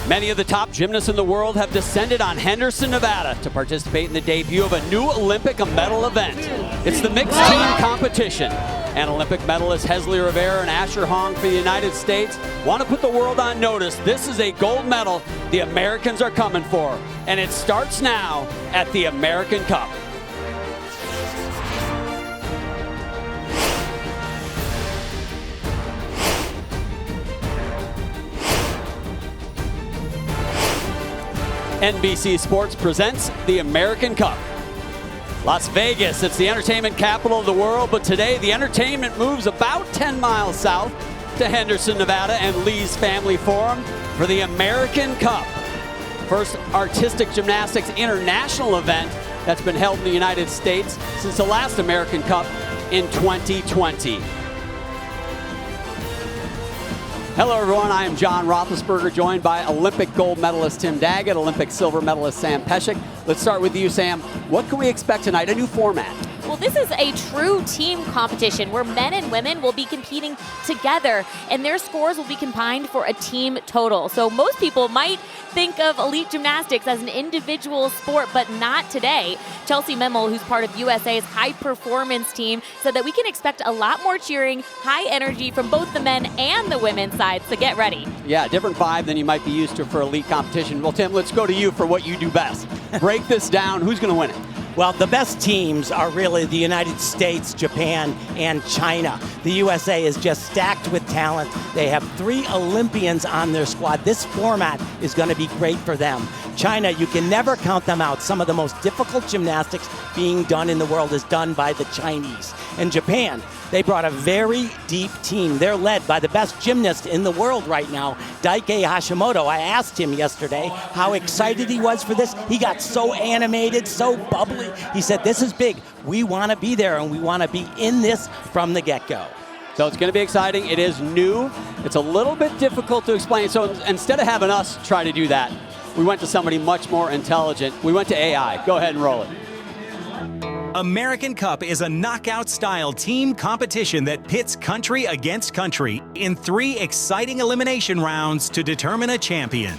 Many of the top gymnasts in the world have descended on Henderson, Nevada to participate in the debut of a new Olympic medal event. It's the mixed team competition. And Olympic medalist Hesley Rivera and Asher Hong for the United States want to put the world on notice. This is a gold medal the Americans are coming for. And it starts now at the American Cup. NBC Sports presents the American Cup. Las Vegas, it's the entertainment capital of the world, but today the entertainment moves about 10 miles south to Henderson, Nevada and Lee's Family Forum for the American Cup. First artistic gymnastics international event that's been held in the United States since the last American Cup in 2020. Hello everyone, I am John Roethlisberger, joined by Olympic gold medalist Tim Daggett, Olympic silver medalist Sam Pesek. Let's start with you, Sam. What can we expect tonight? A new format. Well, this is a true team competition where men and women will be competing together, and their scores will be combined for a team total. So most people might think of elite gymnastics as an individual sport, but not today. Chelsea Memmel, who's part of USA's high-performance team, said that we can expect a lot more cheering, high energy from both the men and the women's sides, so get ready. Yeah, different vibe than you might be used to for elite competition. Well, Tim, let's go to you for what you do best. Break this down. Who's going to win it? Well, the best teams are really the United States, Japan, and China. The USA is just stacked with talent. They have 3 Olympians on their squad. This format is going to be great for them. China, you can never count them out. Some of the most difficult gymnastics being done in the world is done by the Chinese. And Japan, they brought a very deep team. They're led by the best gymnast in the world right now, Daike Hashimoto. I asked him yesterday how excited he was for this. He got so animated, so bubbly. He said, this is big. We want to be there, and we want to be in this from the get-go. So it's going to be exciting. It is new. It's a little bit difficult to explain. So instead of having us try to do that, we went to somebody much more intelligent. We went to AI. Go ahead and roll it. American Cup is a knockout-style team competition that pits country against country in 3 exciting elimination rounds to determine a champion.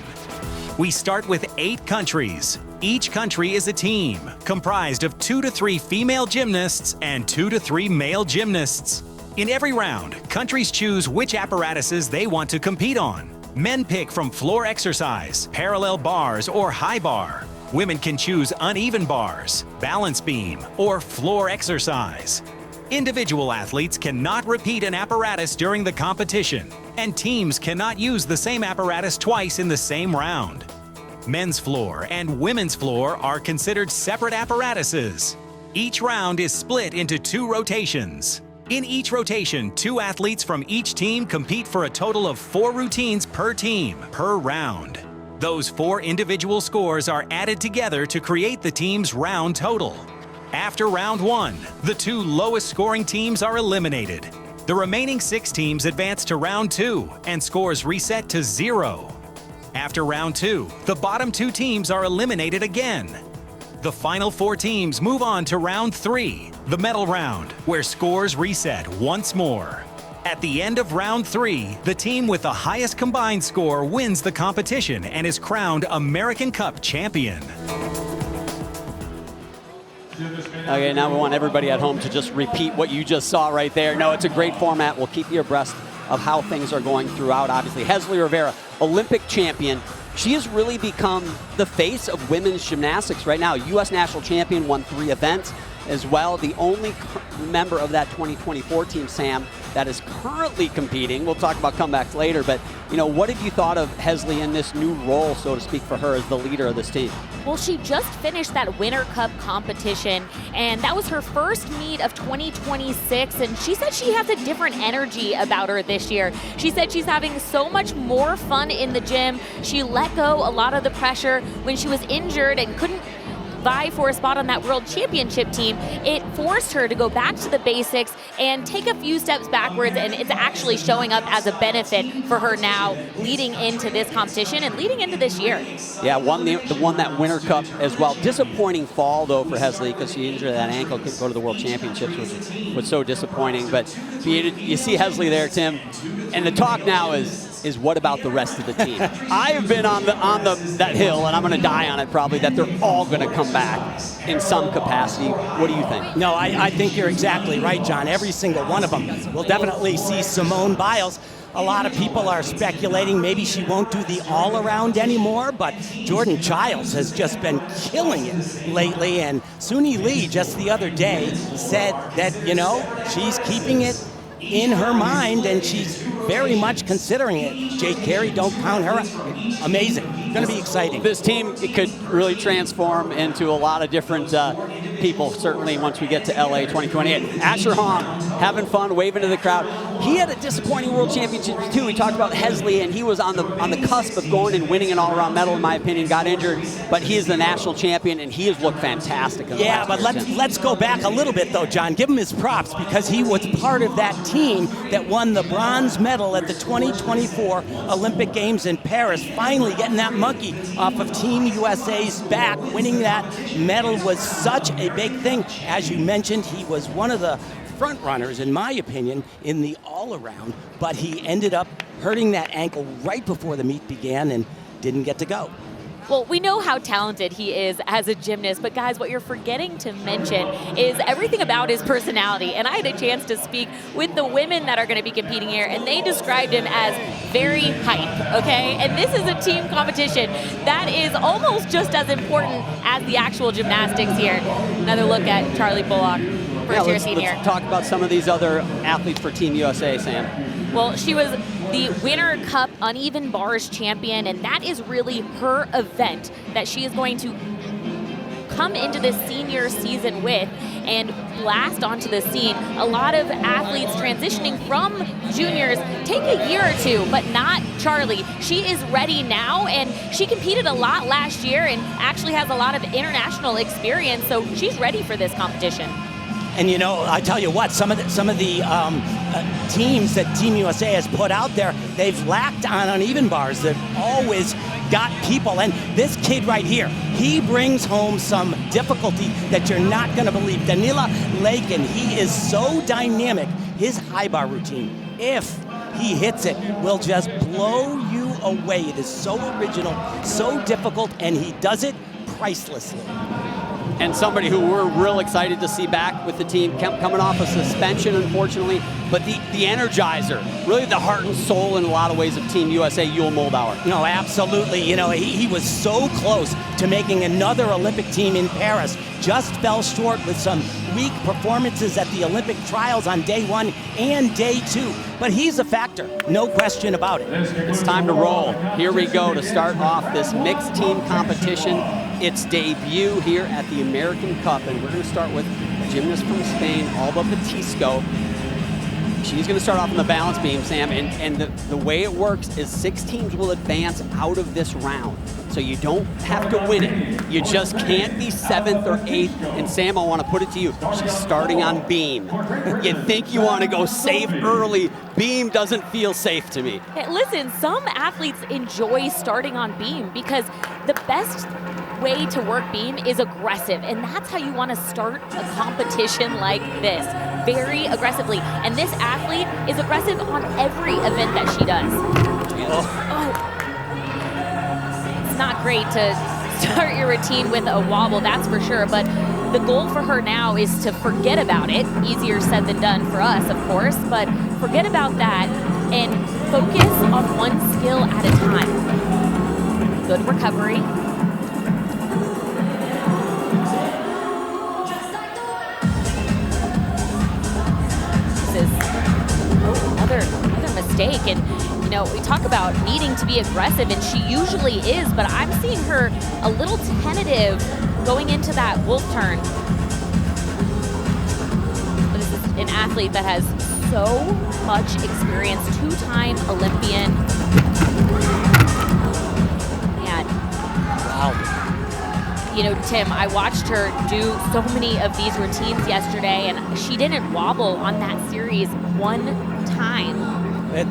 We start with 8 countries. Each country is a team, comprised of 2 to 3 female gymnasts and 2 to 3 male gymnasts. In every round, countries choose which apparatuses they want to compete on. Men pick from floor exercise, parallel bars, or high bar. Women can choose uneven bars, balance beam, or floor exercise. Individual athletes cannot repeat an apparatus during the competition, and teams cannot use the same apparatus twice in the same round. Men's floor and women's floor are considered separate apparatuses. Each round is split into 2 rotations. In each rotation, 2 athletes from each team compete for a total of 4 routines per team, per round. Those 4 individual scores are added together to create the team's round total. After round 1, the 2 lowest scoring teams are eliminated. The remaining 6 teams advance to round 2, and scores reset to 0. After round 2, the bottom 2 teams are eliminated again. The final 4 teams move on to round 3, the medal round, where scores reset once more. At the end of round 3, the team with the highest combined score wins the competition and is crowned American Cup champion. Okay, now we want everybody at home to just repeat what you just saw right there. No, it's a great format. We'll keep you abreast of how things are going throughout. Obviously, Hesley Rivera, Olympic champion. She has really become the face of women's gymnastics right now. U.S. national champion, won 3 events as well. The only member of that 2024 team, Sam, that is currently competing. We'll talk about comebacks later, but what have you thought of Hesley in this new role, so to speak, for her as the leader of this team? Well, she just finished that Winter Cup competition, and that was her first meet of 2026, and she said she has a different energy about her this year. She said she's having so much more fun in the gym. She let go a lot of the pressure when she was injured and couldn't vie for a spot on that world championship team. It forced her to go back to the basics and take a few steps backwards, and it's actually showing up as a benefit for her now leading into this competition and leading into this year. Yeah, won that Winter Cup as well. Disappointing fall, though, for Hesley because she injured that ankle, couldn't go to the World Championships, which was so disappointing. But you see Hesley there, Tim, and the talk now is is what about the rest of the team? I've been on that hill, and I'm going to die on it probably, that they're all going to come back in some capacity. What do you think? No, I think you're exactly right, John. Every single one of them. We'll definitely see Simone Biles. A lot of people are speculating maybe she won't do the all-around anymore, but Jordan Childs has just been killing it lately, and Suni Lee just the other day said that, you know, she's keeping it in her mind, and she's very much considering it. Jake Carey, don't count her. Amazing. Going to be exciting. This team, it could really transform into a lot of different people, certainly once we get to LA 2028. Asher Hong, having fun, waving to the crowd. He had a disappointing World Championship too. We talked about Hesley, and he was on the cusp of going and winning an all-around medal, in my opinion, got injured, but he is the national champion, and he has looked fantastic. Yeah, but let's go back a little bit, though, John. Give him his props, because he was part of that team that won the bronze medal at the 2024 Olympic Games in Paris, finally getting that monkey off of Team USA's back. Winning that medal was such a big thing. As you mentioned, he was one of the front runners, in my opinion, in the all-around, but he ended up hurting that ankle right before the meet began and didn't get to go. Well, we know how talented he is as a gymnast, but guys, what you're forgetting to mention is everything about his personality. And I had a chance to speak with the women that are going to be competing here, and they described him as very hype, okay? And this is a team competition that is almost just as important as the actual gymnastics here. Another look at Charlie Bullock, first-year senior. Let's talk about some of these other athletes for Team USA, Sam. Well, she was the Winter Cup Uneven Bars champion, and that is really her event that she is going to come into this senior season with and blast onto the scene. A lot of athletes transitioning from juniors take a year or two, but not Charlie. She is ready now, and she competed a lot last year and actually has a lot of international experience, so she's ready for this competition. And you know, I tell you what, some of the teams that Team USA has put out there, they've lacked on uneven bars. They've always got people. And this kid right here, he brings home some difficulty that you're not going to believe. Danila Lakin, he is so dynamic. His high bar routine, if he hits it, will just blow you away. It is so original, so difficult, and he does it pricelessly. And somebody who we're real excited to see back with the team, coming off a suspension, unfortunately, but the energizer, really the heart and soul in a lot of ways of Team USA, Yul Moldauer. No, absolutely. You know, he was so close to making another Olympic team in Paris, just fell short with some weak performances at the Olympic trials on day 1 and day 2. But he's a factor, no question about it. It's time to roll. Here we go to start off this mixed team competition. Its debut here at the American Cup, and we're going to start with a gymnast from Spain, Alba Batisco. She's going to start off on the balance beam, Sam, and the way it works is 6 teams will advance out of this round. So you don't have to win it. You just can't be 7th or 8th. And Sam, I want to put it to you. She's starting on beam. You think you want to go safe early. Beam doesn't feel safe to me. Hey, listen, some athletes enjoy starting on beam because the best way to work beam is aggressive, and that's how you want to start a competition like this, very aggressively. And this athlete is aggressive on every event that she does. Oh. It's not great to start your routine with a wobble, that's for sure, but the goal for her now is to forget about it. Easier said than done for us, of course, but forget about that and focus on one skill at a time. Good recovery. Another mistake, and you know, we talk about needing to be aggressive, and she usually is, but I'm seeing her a little tentative going into that wolf turn. This is an athlete that has so much experience, 2-time Olympian. Man. Wow. You know, Tim, I watched her do so many of these routines yesterday, and she didn't wobble on that series one time.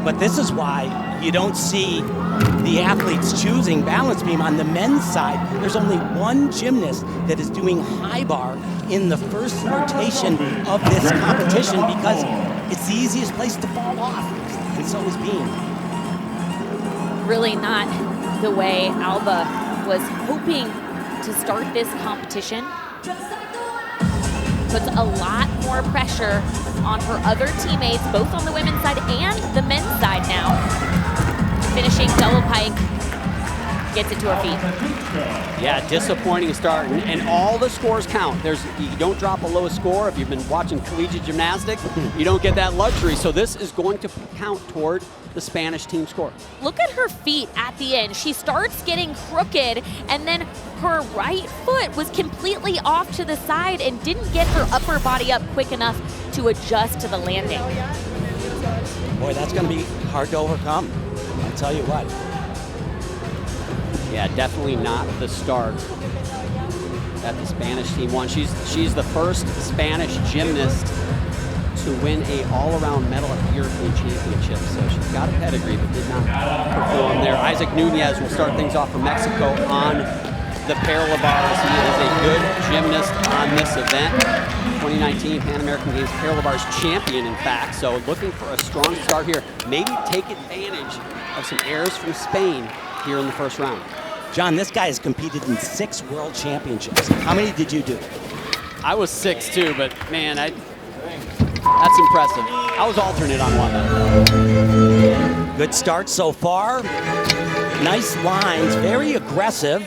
But this is why you don't see the athletes choosing balance beam. On the men's side, there's only one gymnast that is doing high bar in the first rotation of this competition because it's the easiest place to fall off, and so is beam. really not the way Alba was hoping to start this competition. Puts a lot more pressure on her other teammates, both on the women's side and the men's side now. Finishing double pike, gets it to her feet. Yeah, disappointing start, and all the scores count. You don't drop a low score. If you've been watching collegiate gymnastics, you don't get that luxury. So this is going to count toward the Spanish team score. Look at her feet at the end. She starts getting crooked, and then her right foot was completely off to the side and didn't get her upper body up quick enough to adjust to the landing. Boy, that's going to be hard to overcome. I'll tell you what. Yeah, definitely not the start that the Spanish team won. She's the first Spanish gymnast to win a all-around medal at the European Championships. So she's got a pedigree, but did not perform there. Isaac Nunez will start things off for Mexico on the parallel bars. He is a good gymnast on this event. 2019 Pan American Games parallel bars champion, in fact. So looking for a strong start here. Maybe take advantage of some airs from Spain here in the first round. John, this guy has competed in 6 world championships. How many did you do? I was 6'2", but man, that's impressive. I was alternate on one then. Good start so far. Nice lines, very aggressive.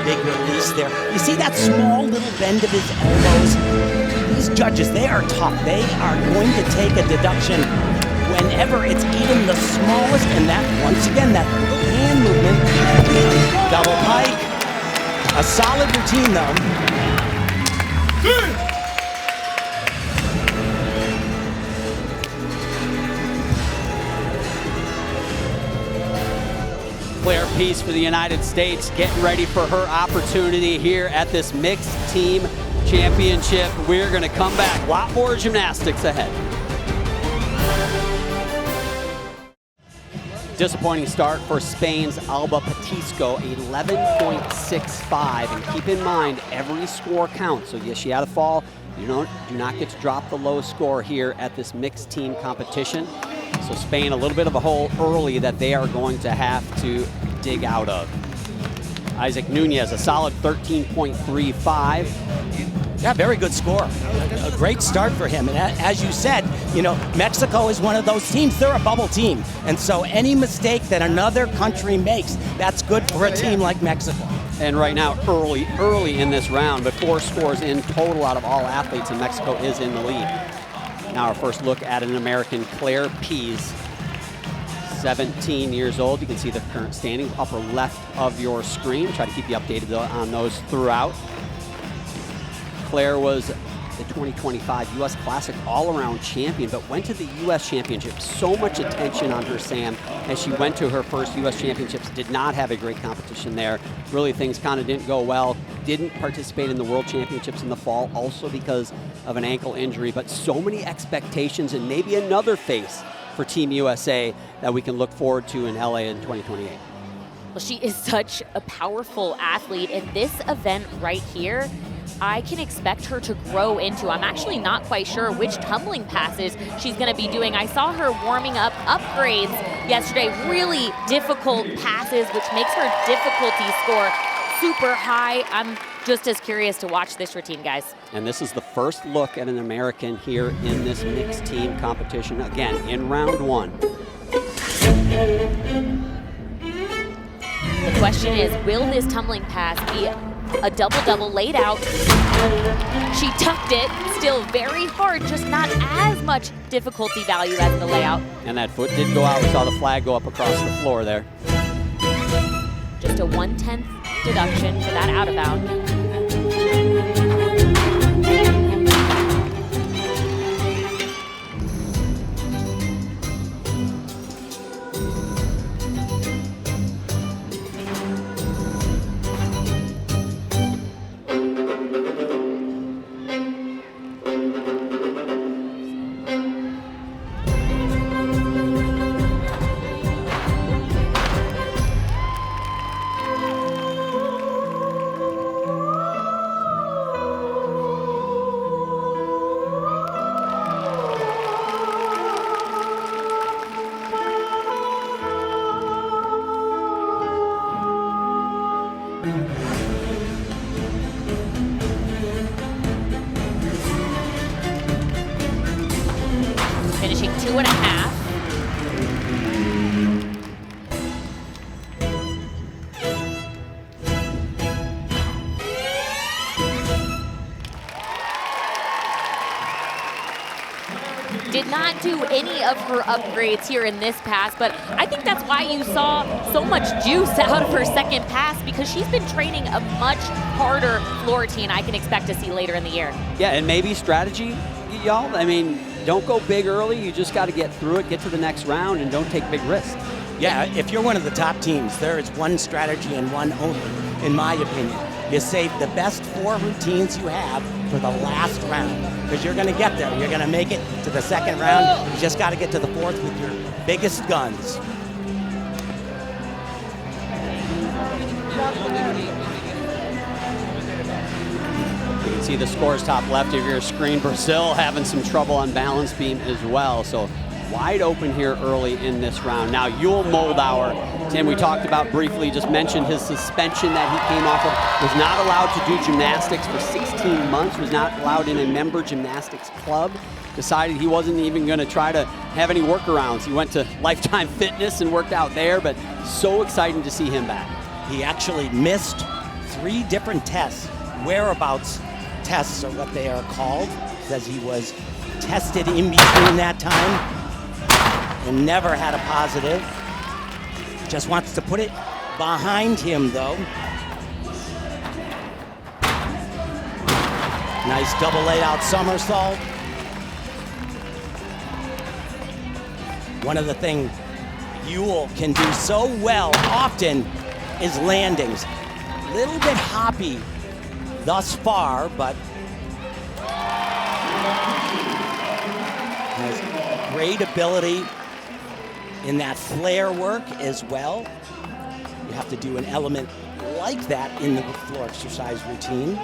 Big release there. You see that small little bend of his elbows? These judges, they are tough. They are going to take a deduction whenever it's even the smallest, and that, once again, that little hand movement. Double pike. A solid routine, though. Claire Peace for the United States getting ready for her opportunity here at this mixed team championship. We're going to come back. A lot more gymnastics ahead. Disappointing start for Spain's Alba Petisco, 11.65. And keep in mind, every score counts. So yes, she had a fall. You do not get to drop the low score here at this mixed team competition. So Spain, a little bit of a hole early that they are going to have to dig out of. Isaac Nunez, a solid 13.35. Yeah, very good score. A great start for him. And as you said, Mexico is one of those teams. They're a bubble team. And so any mistake that another country makes, that's good for a team like Mexico. And right now, early in this round, but 4 scores in total out of all athletes, and Mexico is in the lead. Now our first look at an American, Claire Pease, 17 years old. You can see the current standings upper left of your screen. Try to keep you updated on those throughout. Claire was the 2025 U.S. Classic all-around champion, but went to the U.S. Championship. So much attention on her, Sam, as she went to her first U.S. Championships. Did not have a great competition there. Really, things kind of didn't go well. Didn't participate in the World Championships in the fall, also because of an ankle injury. But so many expectations, and maybe another face for Team USA that we can look forward to in LA in 2028. Well, she is such a powerful athlete, and this event right here, I can expect her to grow into. I'm actually not quite sure which tumbling passes she's going to be doing. I saw her warming up upgrades yesterday, really difficult passes, which makes her difficulty score super high. I'm just as curious to watch this routine, guys. And this is the first look at an American here in this mixed team competition, again, in round 1. The question is, will this tumbling pass be a double-double laid out? She tucked it, still very hard, just not as much difficulty value as the layout. And that foot did go out. We saw the flag go up across the floor there. Just a 1/10 deduction for that out of bound. of her upgrades here in this pass, but I think that's why you saw so much juice out of her second pass, because she's been training a much harder floor routine I can expect to see later in the year. Yeah, and maybe strategy, y'all. I mean, don't go big early. You just got to get through it, get to the next round, and don't take big risks. Yeah, if you're one of the top teams, there is one strategy and one only, in my opinion. You save the best 4 routines you have for the last round, because you're going to get there. You're going to make it to the second round. You just got to get to the 4th with your biggest guns. You can see the scores top left of your screen. Brazil having some trouble on balance beam as well. So wide open here early in this round. Now Yul Moldauer, Tim, we talked about briefly, just mentioned his suspension that he came off of, was not allowed to do gymnastics for 16 months, was not allowed in a member gymnastics club, decided he wasn't even going to try to have any workarounds. He went to Lifetime Fitness and worked out there, but so exciting to see him back. He actually missed 3 different tests. Whereabouts tests are what they are called. Says he was tested in between that time and never had a positive. Just wants to put it behind him, though. Nice double laid-out somersault. One of the things Yul can do so well often is landings. A little bit hoppy thus far, but has great ability in that flare work as well. You have to do an element like that in the floor exercise routine.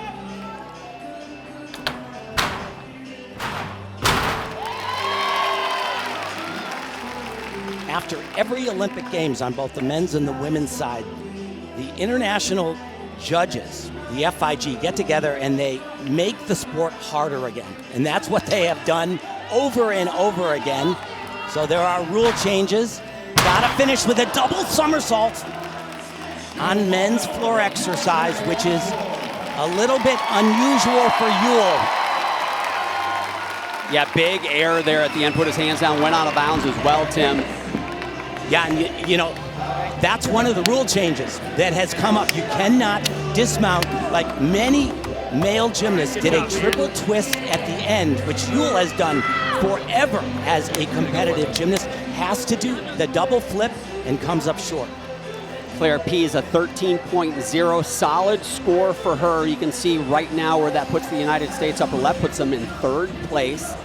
After every Olympic Games on both the men's and the women's side, the international judges, the FIG, get together and they make the sport harder again. And that's what they have done over and over again. So there are rule changes. Gotta finish with a double somersault on men's floor exercise, which is a little bit unusual for Yul. Yeah, big error there at the end, put his hands down, went out of bounds as well, Tim. Yeah, and you know, that's one of the rule changes that has come up. You cannot dismount, like many male gymnasts did a triple twist at the end, which Yul has done forever as a competitive gymnast, has to do the double flip and comes up short. Claire P is a 13.0, solid score for her. You can see right now where that puts the United States, upper left puts them in 3rd place.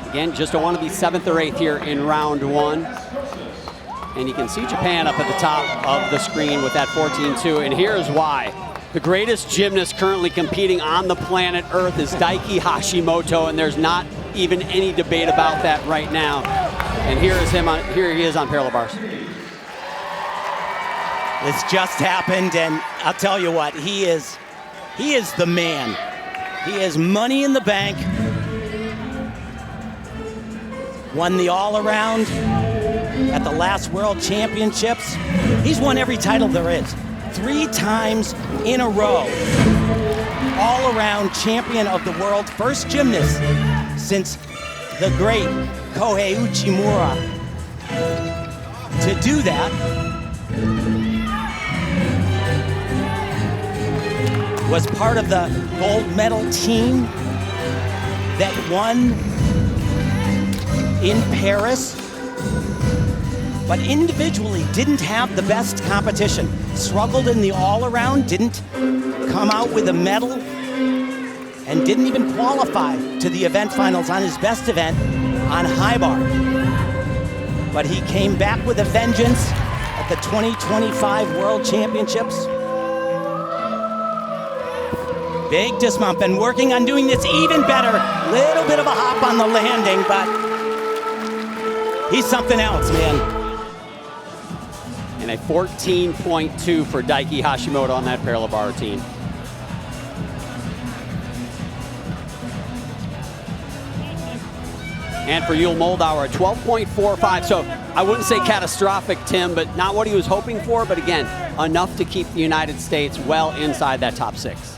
Again, just don't want to be 7th or 8th here in round 1. And you can see Japan up at the top of the screen with that 14.2, and here's why. The greatest gymnast currently competing on the planet Earth is Daiki Hashimoto, and there's not even any debate about that right now. And here he is on parallel bars. This just happened, and I'll tell you what, he is the man. He has money in the bank. Won the all-around at the last World Championships. He's won every title there is. 3 times in a row. All-around champion of the world. First gymnast since the great Kohei Uchimura to do that. Was part of the gold medal team that won in Paris, but individually didn't have the best competition. Struggled in the all-around, didn't come out with a medal, and didn't even qualify to the event finals on his best event on high bar. But he came back with a vengeance at the 2025 World Championships. Big dismount, been working on doing this even better. Little bit of a hop on the landing, but he's something else, man. And a 14.2 for Daiki Hashimoto on that parallel bar routine. And for Yul Moldauer, a 12.45. So I wouldn't say catastrophic, Tim, but not what he was hoping for. But again, enough to keep the United States well inside that top 6.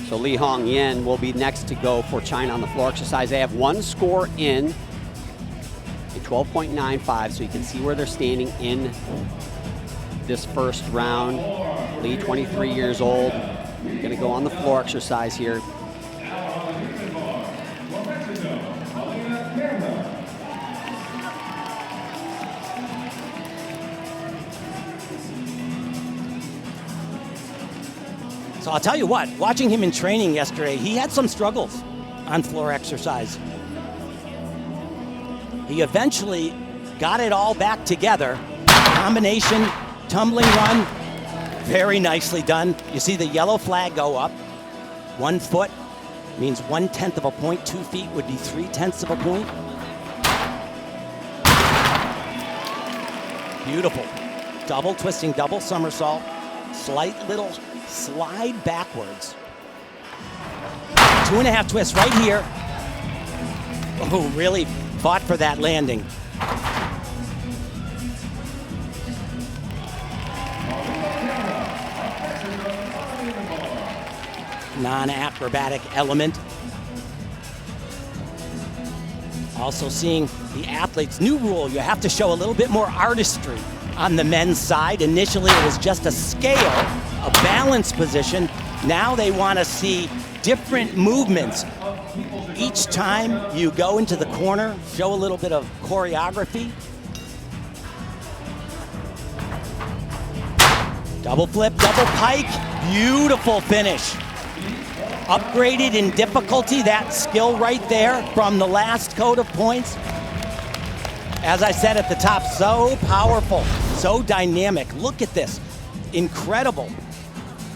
So Li Hong Yin will be next to go for China on the floor exercise. They have one score in, a 12.95, so you can see where they're standing in this first round. Li, 23 years old, gonna go on the floor exercise here. So I'll tell you what, watching him in training yesterday, he had some struggles on floor exercise. He eventually got it all back together. Combination, tumbling run, very nicely done. You see the yellow flag go up. 1 foot means 1/10 of a point. 2 feet would be 3/10 of a point. Beautiful. Double twisting, double somersault. Slight little slide backwards. 2.5 twists right here. Oh, really fought for that landing. Non-acrobatic element. Also seeing the athletes' new rule, you have to show a little bit more artistry on the men's side. Initially it was just a scale, a balance position. Now they want to see different movements. Each time you go into the corner, show a little bit of choreography. Double flip, double pike, beautiful finish. Upgraded in difficulty, that skill right there from the last code of points. As I said at the top, so powerful, so dynamic. Look at this, incredible.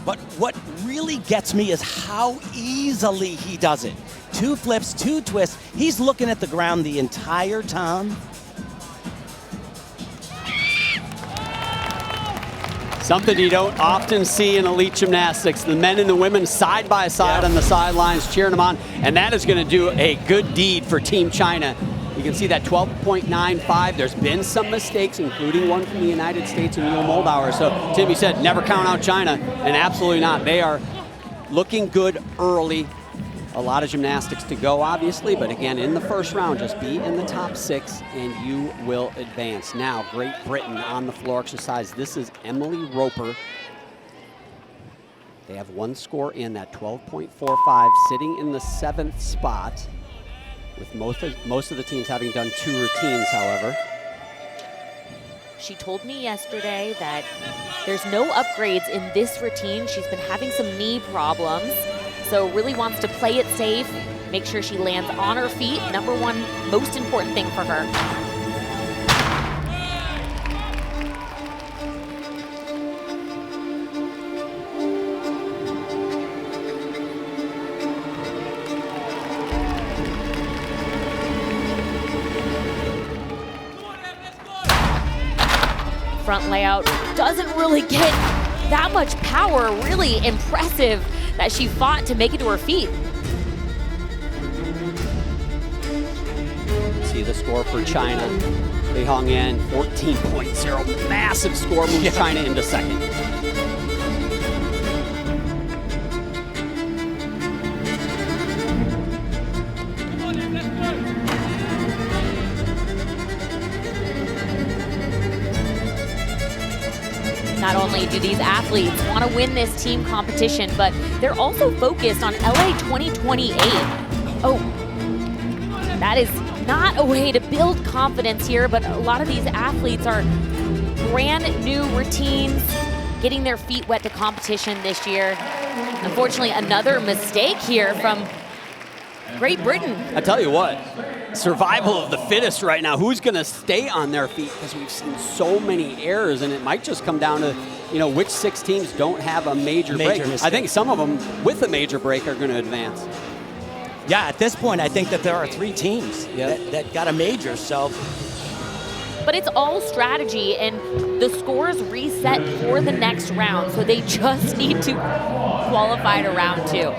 But what really gets me is how easily he does it. 2 flips, 2 twists. He's looking at the ground the entire time. Something you don't often see in elite gymnastics. The men and the women side by side on the sidelines cheering them on, and that is going to do a good deed for Team China. You can see that 12.95. There's been some mistakes, including one from the United States and Neil Moldauer. So Timmy said, never count out China, and absolutely not. They are looking good early. A lot of gymnastics to go, obviously, but again, in the first round, just be in the top 6 and you will advance. Now, Great Britain on the floor exercise. This is Emily Roper. They have one score in, that 12.45, sitting in the 7th spot, with most of the teams having done 2 routines, however. She told me yesterday that there's no upgrades in this routine. She's been having some knee problems, so really wants to play it safe, make sure she lands on her feet. Number one, most important thing for her. Front layout doesn't really get that much power. Really impressive that she fought to make it to her feet. See the score for China. Li Hong Yin, 14.0, massive score, moves China into second. Not only do these athletes want to win this team competition, but they're also focused on LA 2028. Oh, that is not a way to build confidence here, but a lot of these athletes are brand new routines, getting their feet wet to competition this year. Unfortunately, another mistake here from Great Britain. I tell you what, survival of the fittest right now. Who's going to stay on their feet? Because we've seen so many errors, and it might just come down to, you know, which 6 teams don't have a major break. Mistake. I think some of them with a major break are going to advance. Yeah, at this point, I think that there are 3 teams that got a major, so. But it's all strategy, and the scores reset for the next round, so they just need to qualify to round 2.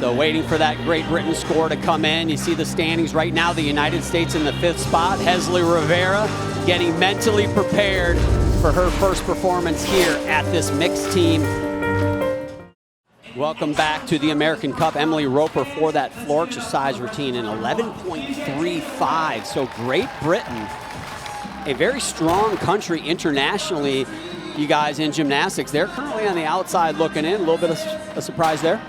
So waiting for that Great Britain score to come in. You see the standings right now, the United States in the 5th spot. Henderson Rivera getting mentally prepared for her first performance here at this mixed team. Welcome back to the American Cup. Emily Roper for that floor exercise routine in 11.35. So Great Britain, a very strong country internationally, you guys, in gymnastics. They're currently on the outside looking in. A little bit of a surprise there.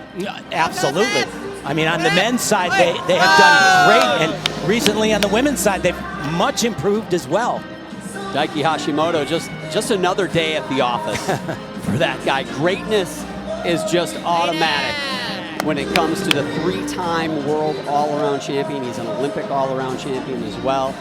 Absolutely. I mean, on the men's side, they have done great. And recently on the women's side, they've much improved as well. Daiki Hashimoto, just another day at the office for that guy. Greatness is just automatic when it comes to the 3-time world all-around champion. He's an Olympic all-around champion as well.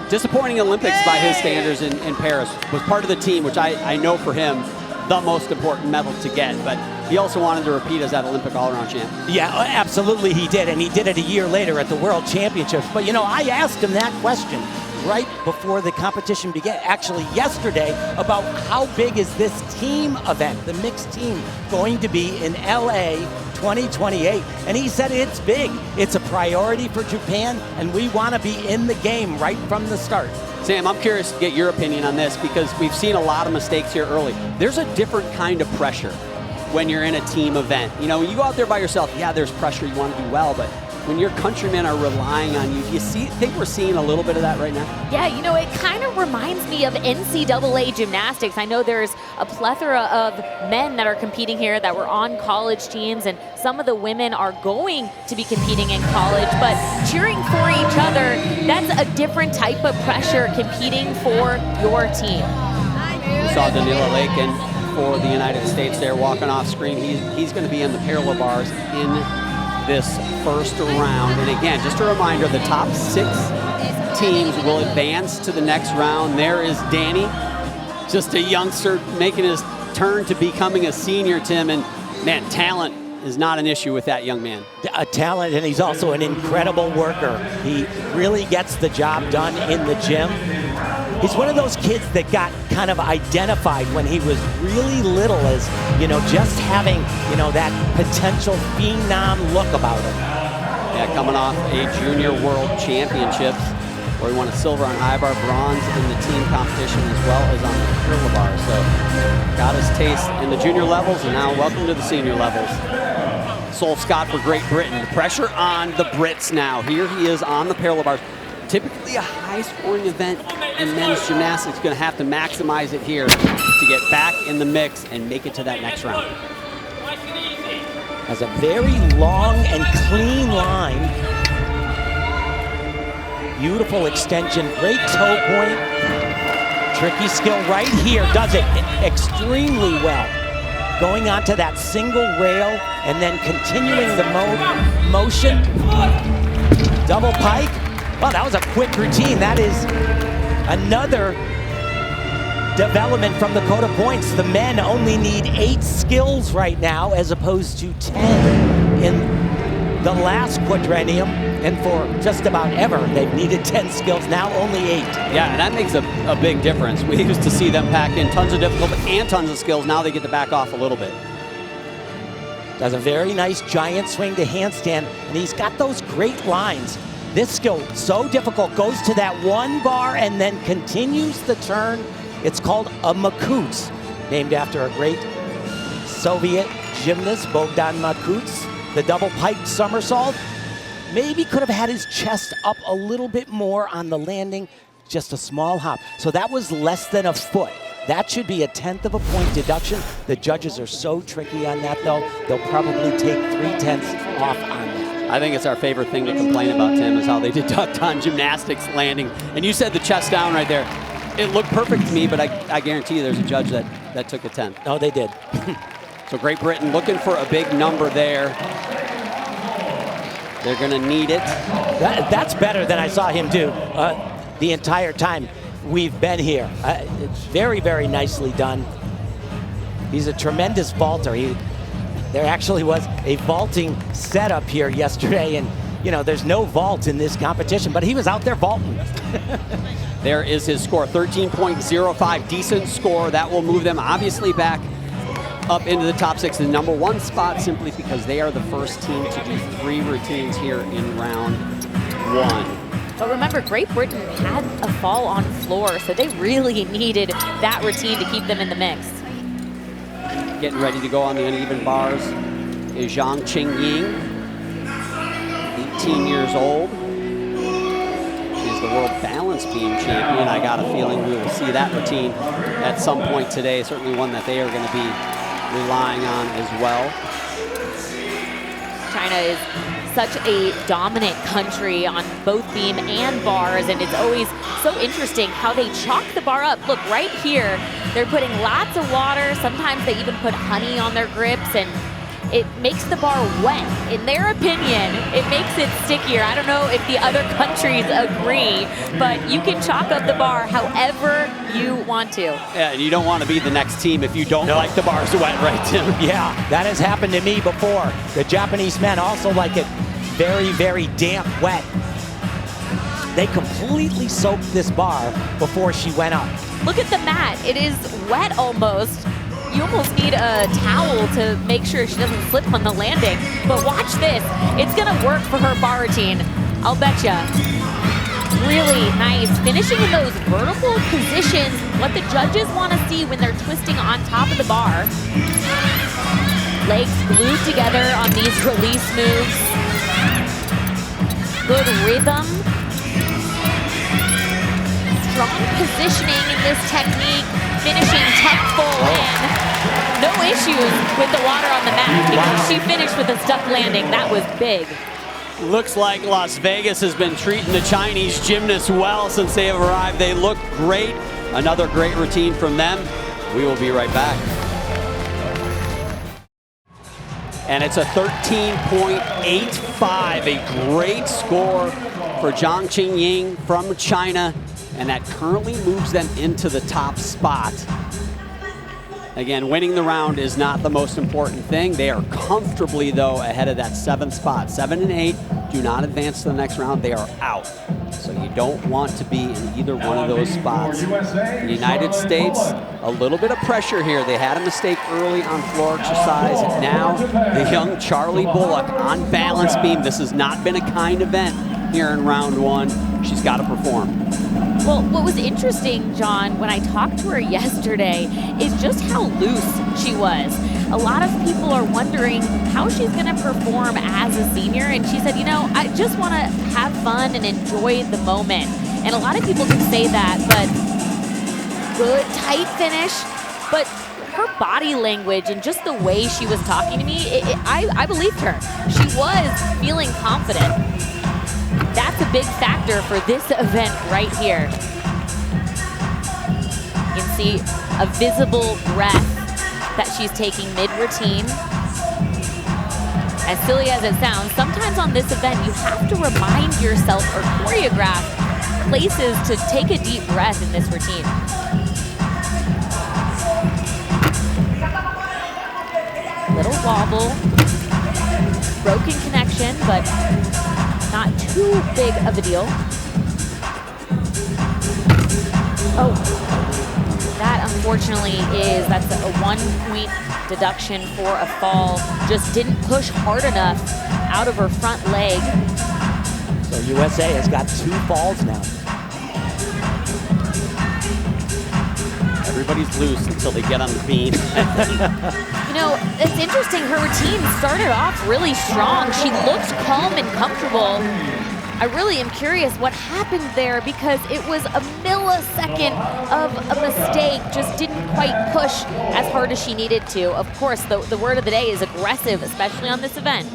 Disappointing Olympics by his standards in Paris. Was part of the team, which I know for him, the most important medal to get. But he also wanted to repeat as that Olympic all-around champion. Yeah, absolutely he did. And he did it a year later at the World Championships. But, you know, I asked him that question right before the competition began, actually yesterday, about how big is this team event, the mixed team, going to be in LA 2028. And he said it's big. It's a priority for Japan, and we want to be in the game right from the start. Sam, I'm curious to get your opinion on this because we've seen a lot of mistakes here early. There's a different kind of pressure when you're in a team event. You know, when you go out there by yourself, yeah, there's pressure, you want to do well, but when your countrymen are relying on you, do you think we're seeing a little bit of that right now? Yeah, you know, it kind of reminds me of NCAA gymnastics. I know there's a plethora of men that are competing here that were on college teams, and some of the women are going to be competing in college, but cheering for each other, that's a different type of pressure, competing for your team. We saw Danila Lakin for the United States there walking off screen. He's going to be in the parallel bars in this first round. And again, just a reminder, the top 6 teams will advance to the next round. There is Danny, just a youngster making his turn to becoming a senior, Tim. And man, talent is not an issue with that young man. A talent, and he's also an incredible worker. He really gets the job done in the gym. He's one of those kids that got kind of identified when he was really little as, you know, just having, you know, that potential phenom look about him. Yeah, coming off a junior world championships where he won a silver on high bar, bronze in the team competition as well as on the parallel bar. So got his taste in the junior levels, and now welcome to the senior levels. Sol Scott for Great Britain. The pressure on the Brits now. Here he is on the parallel bars. Typically a high-scoring event in men's gymnastics. Going to have to maximize it here to get back in the mix and make it to that next round. Has a very long and clean line. Beautiful extension, great toe point. Tricky skill right here, does it extremely well. Going onto that single rail and then continuing the motion. Double pike. Well, that was a quick routine. That is another development from the Coda points. The men only need 8 skills right now as opposed to 10 in the last quadrennium. And for just about ever, they've needed 10 skills, now only 8. Yeah, and that makes a big difference. We used to see them pack in tons of difficulty and tons of skills. Now they get to back off a little bit. Does a very nice giant swing to handstand, and he's got those great lines. This skill, so difficult, goes to that one bar and then continues the turn. It's called a Makuts, named after a great Soviet gymnast, Bogdan Makuts. The double pike somersault. Maybe could have had his chest up a little bit more on the landing, just a small hop. So that was less than a foot. That should be a 1/10 of a point deduction. The judges are so tricky on that, though. They'll probably take 3/10 off on that. I think it's our favorite thing to complain about, Tim, is how they deduct on gymnastics landing. And you said the chest down right there. It looked perfect to me, but I guarantee you there's a judge that took a 10. No, they did. So Great Britain looking for a big number there. They're going to need it. That's better than I saw him do the entire time we've been here. Very, very nicely done. He's a tremendous vaulter. There actually was a vaulting setup here yesterday, and you know, there's no vault in this competition, but he was out there vaulting. There is his score, 13.05, decent score. That will move them obviously back up into the top 6, the #1 spot, simply because they are the first team to do 3 routines here in round 1. But remember, Great Britain had a fall on floor, so they really needed that routine to keep them in the mix. Getting ready to go on the uneven bars is Zhang Qingying, 18 years old. She's the world balance beam champion. I got a feeling we will see that routine at some point today. Certainly one that they are going to be relying on as well. China is such a dominant country on both beam and bars, and it's always so interesting how they chalk the bar up. Look, right here, they're putting lots of water. Sometimes they even put honey on their grips, and it makes the bar wet. In their opinion, it makes it stickier. I don't know if the other countries agree, but you can chalk up the bar however you want to. Yeah, and you don't want to be the next team if you don't like the bars wet, right, Tim? Yeah, that has happened to me before. The Japanese men also like it very, very damp wet. They completely soaked this bar before she went up. Look at the mat. It is wet almost. You almost need a towel to make sure she doesn't slip on the landing. But watch this. It's going to work for her bar routine. I'll betcha. Really nice. Finishing in those vertical positions, what the judges want to see when they're twisting on top of the bar. Legs glued together on these release moves. Good rhythm. Strong positioning in this technique. Finishing tucked full in. No issues with the water on the mat because she finished with a stuck landing. That was big. Looks like Las Vegas has been treating the Chinese gymnasts well since they have arrived. They look great. Another great routine from them. We will be right back. And it's a 13.85, a great score for Zhang Qingying from China, and that currently moves them into the top spot. Again, winning the round is not the most important thing. They are comfortably, though, ahead of that 7th spot. 7 and 8 do not advance to the next round. They are out. So you don't want to be in either one of those spots. The United States, a little bit of pressure here. They had a mistake early on floor exercise, and now the young Charlie Bullock on balance beam. This has not been a kind event here in round 1. She's got to perform. Well, what was interesting, John, when I talked to her yesterday is just how loose she was. A lot of people are wondering how she's going to perform as a senior, and she said, you know, I just want to have fun and enjoy the moment. And a lot of people can say that, but good, tight finish, but her body language and just the way she was talking to me, I believed her. She was feeling confident. That's a big factor for this event right here. You can see a visible breath that she's taking mid-routine. As silly as it sounds, sometimes on this event you have to remind yourself or choreograph places to take a deep breath in this routine. Little wobble, broken connection, but not too big of a deal. Oh, that unfortunately that's a 1-point deduction for a fall. Just didn't push hard enough out of her front leg. So USA has got 2 falls now. Everybody's loose until they get on the beam. You know, it's interesting. Her routine started off really strong. She looked calm and comfortable. I really am curious what happened there because it was a millisecond of a mistake. Just didn't quite push as hard as she needed to. Of course, the word of the day is aggressive, especially on this event.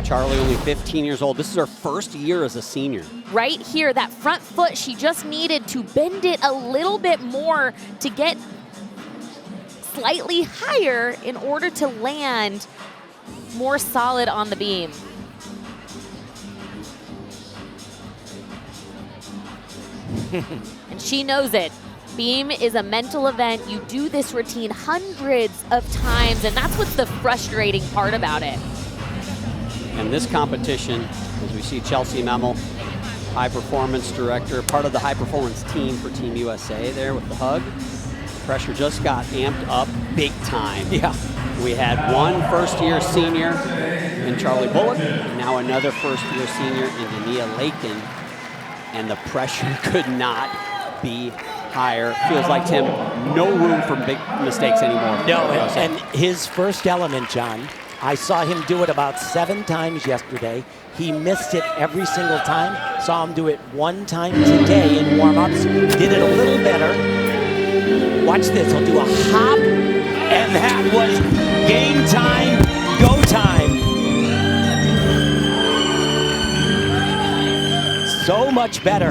Charlie, only 15 years old. This is her first year as a senior. Right here, that front foot, she just needed to bend it a little bit more to get slightly higher in order to land more solid on the beam. And she knows it. Beam is a mental event. You do this routine hundreds of times, and that's what's the frustrating part about it. And this competition, as we see Chelsea Memel, high performance director, part of the high performance team for Team USA there with the hug. Pressure just got amped up big time. Yeah. We had one first-year senior in Charlie Bullock, now another first-year senior in Dania Lakin, and the pressure could not be higher. Feels like, Tim, no room for big mistakes anymore. No, and his first element, John, I saw him do it about 7 times yesterday. He missed it every single time. Saw him do it 1 time today in warm-ups. Did it a little better. Watch this, he'll do a hop, and that was game time, go time. So much better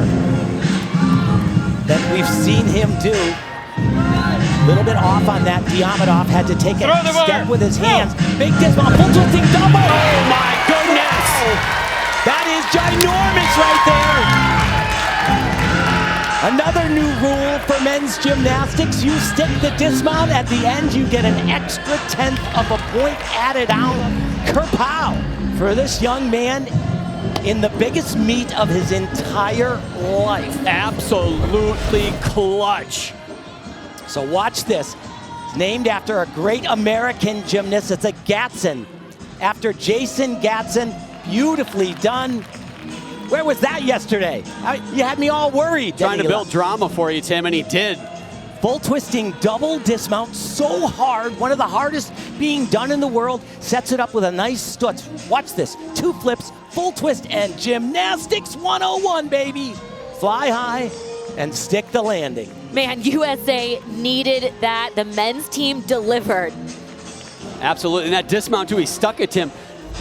than we've seen him do. A little bit off on that. Diamondov had to take a step with his hands. Big dismount, full twisting double. Oh my goodness! That is ginormous right there. Another new rule for men's gymnastics. You stick the dismount at the end, you get an extra 1/10 of a point added on. Kerpow for this young man in the biggest meet of his entire life. Absolutely clutch. So watch this. It's named after a great American gymnast. It's a Gatson. After Jason Gatson. Beautifully done. Where was that yesterday? You had me all worried. Trying to build drama for you, Tim, and he did. Full twisting double dismount, so hard. One of the hardest being done in the world. Sets it up with a nice stutz. Watch this. 2 flips, full twist, and gymnastics 101, baby. Fly high and stick the landing. Man, USA needed that. The men's team delivered. Absolutely, and that dismount too, he stuck it, Tim.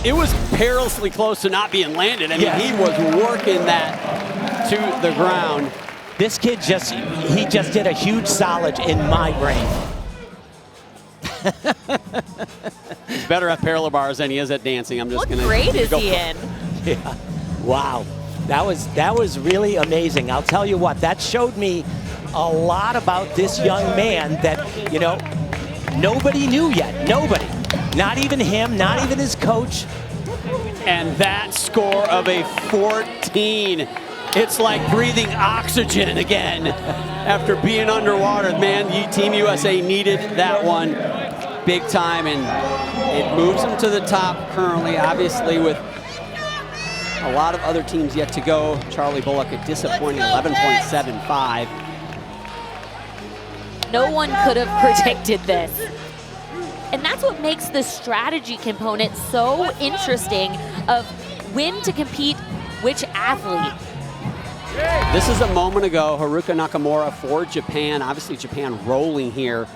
It was perilously close to not being landed. I mean, he was working that to the ground. This kid just did a huge solid in my brain. He's better at parallel bars than he is at dancing. I'm just What gonna grade is go he for in? Yeah, wow. That was really amazing. I'll tell you what, that showed me a lot about this young man that, you know, nobody knew yet, nobody. Not even him, not even his coach. And that score of a 14. It's like breathing oxygen again after being underwater. Man, Team USA needed that one big time, and it moves them to the top currently, obviously with a lot of other teams yet to go. Charlie Bullock, a disappointing 11.75. No one could have predicted this. And that's what makes the strategy component so interesting of when to compete which athlete. This is a moment ago, Haruka Nakamura for Japan. Obviously Japan rolling here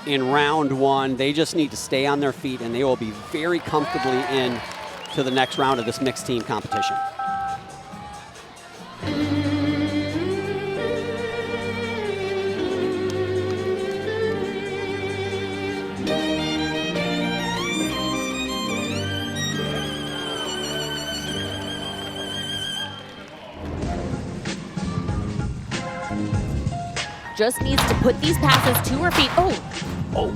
in round 1. They just need to stay on their feet and they will be very comfortably in to the next round of this mixed team competition. Just needs to put these passes to her feet. Oh,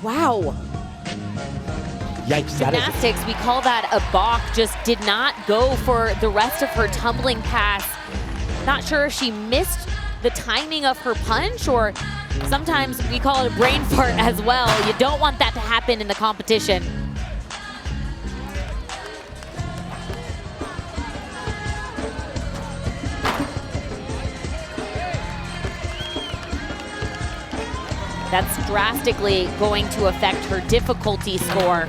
wow. Yikes, Gymnastics, we call that a balk, just did not go for the rest of her tumbling pass. Not sure if she missed the timing of her punch, or sometimes we call it a brain fart as well. You don't want that to happen in the competition. That's drastically going to affect her difficulty score.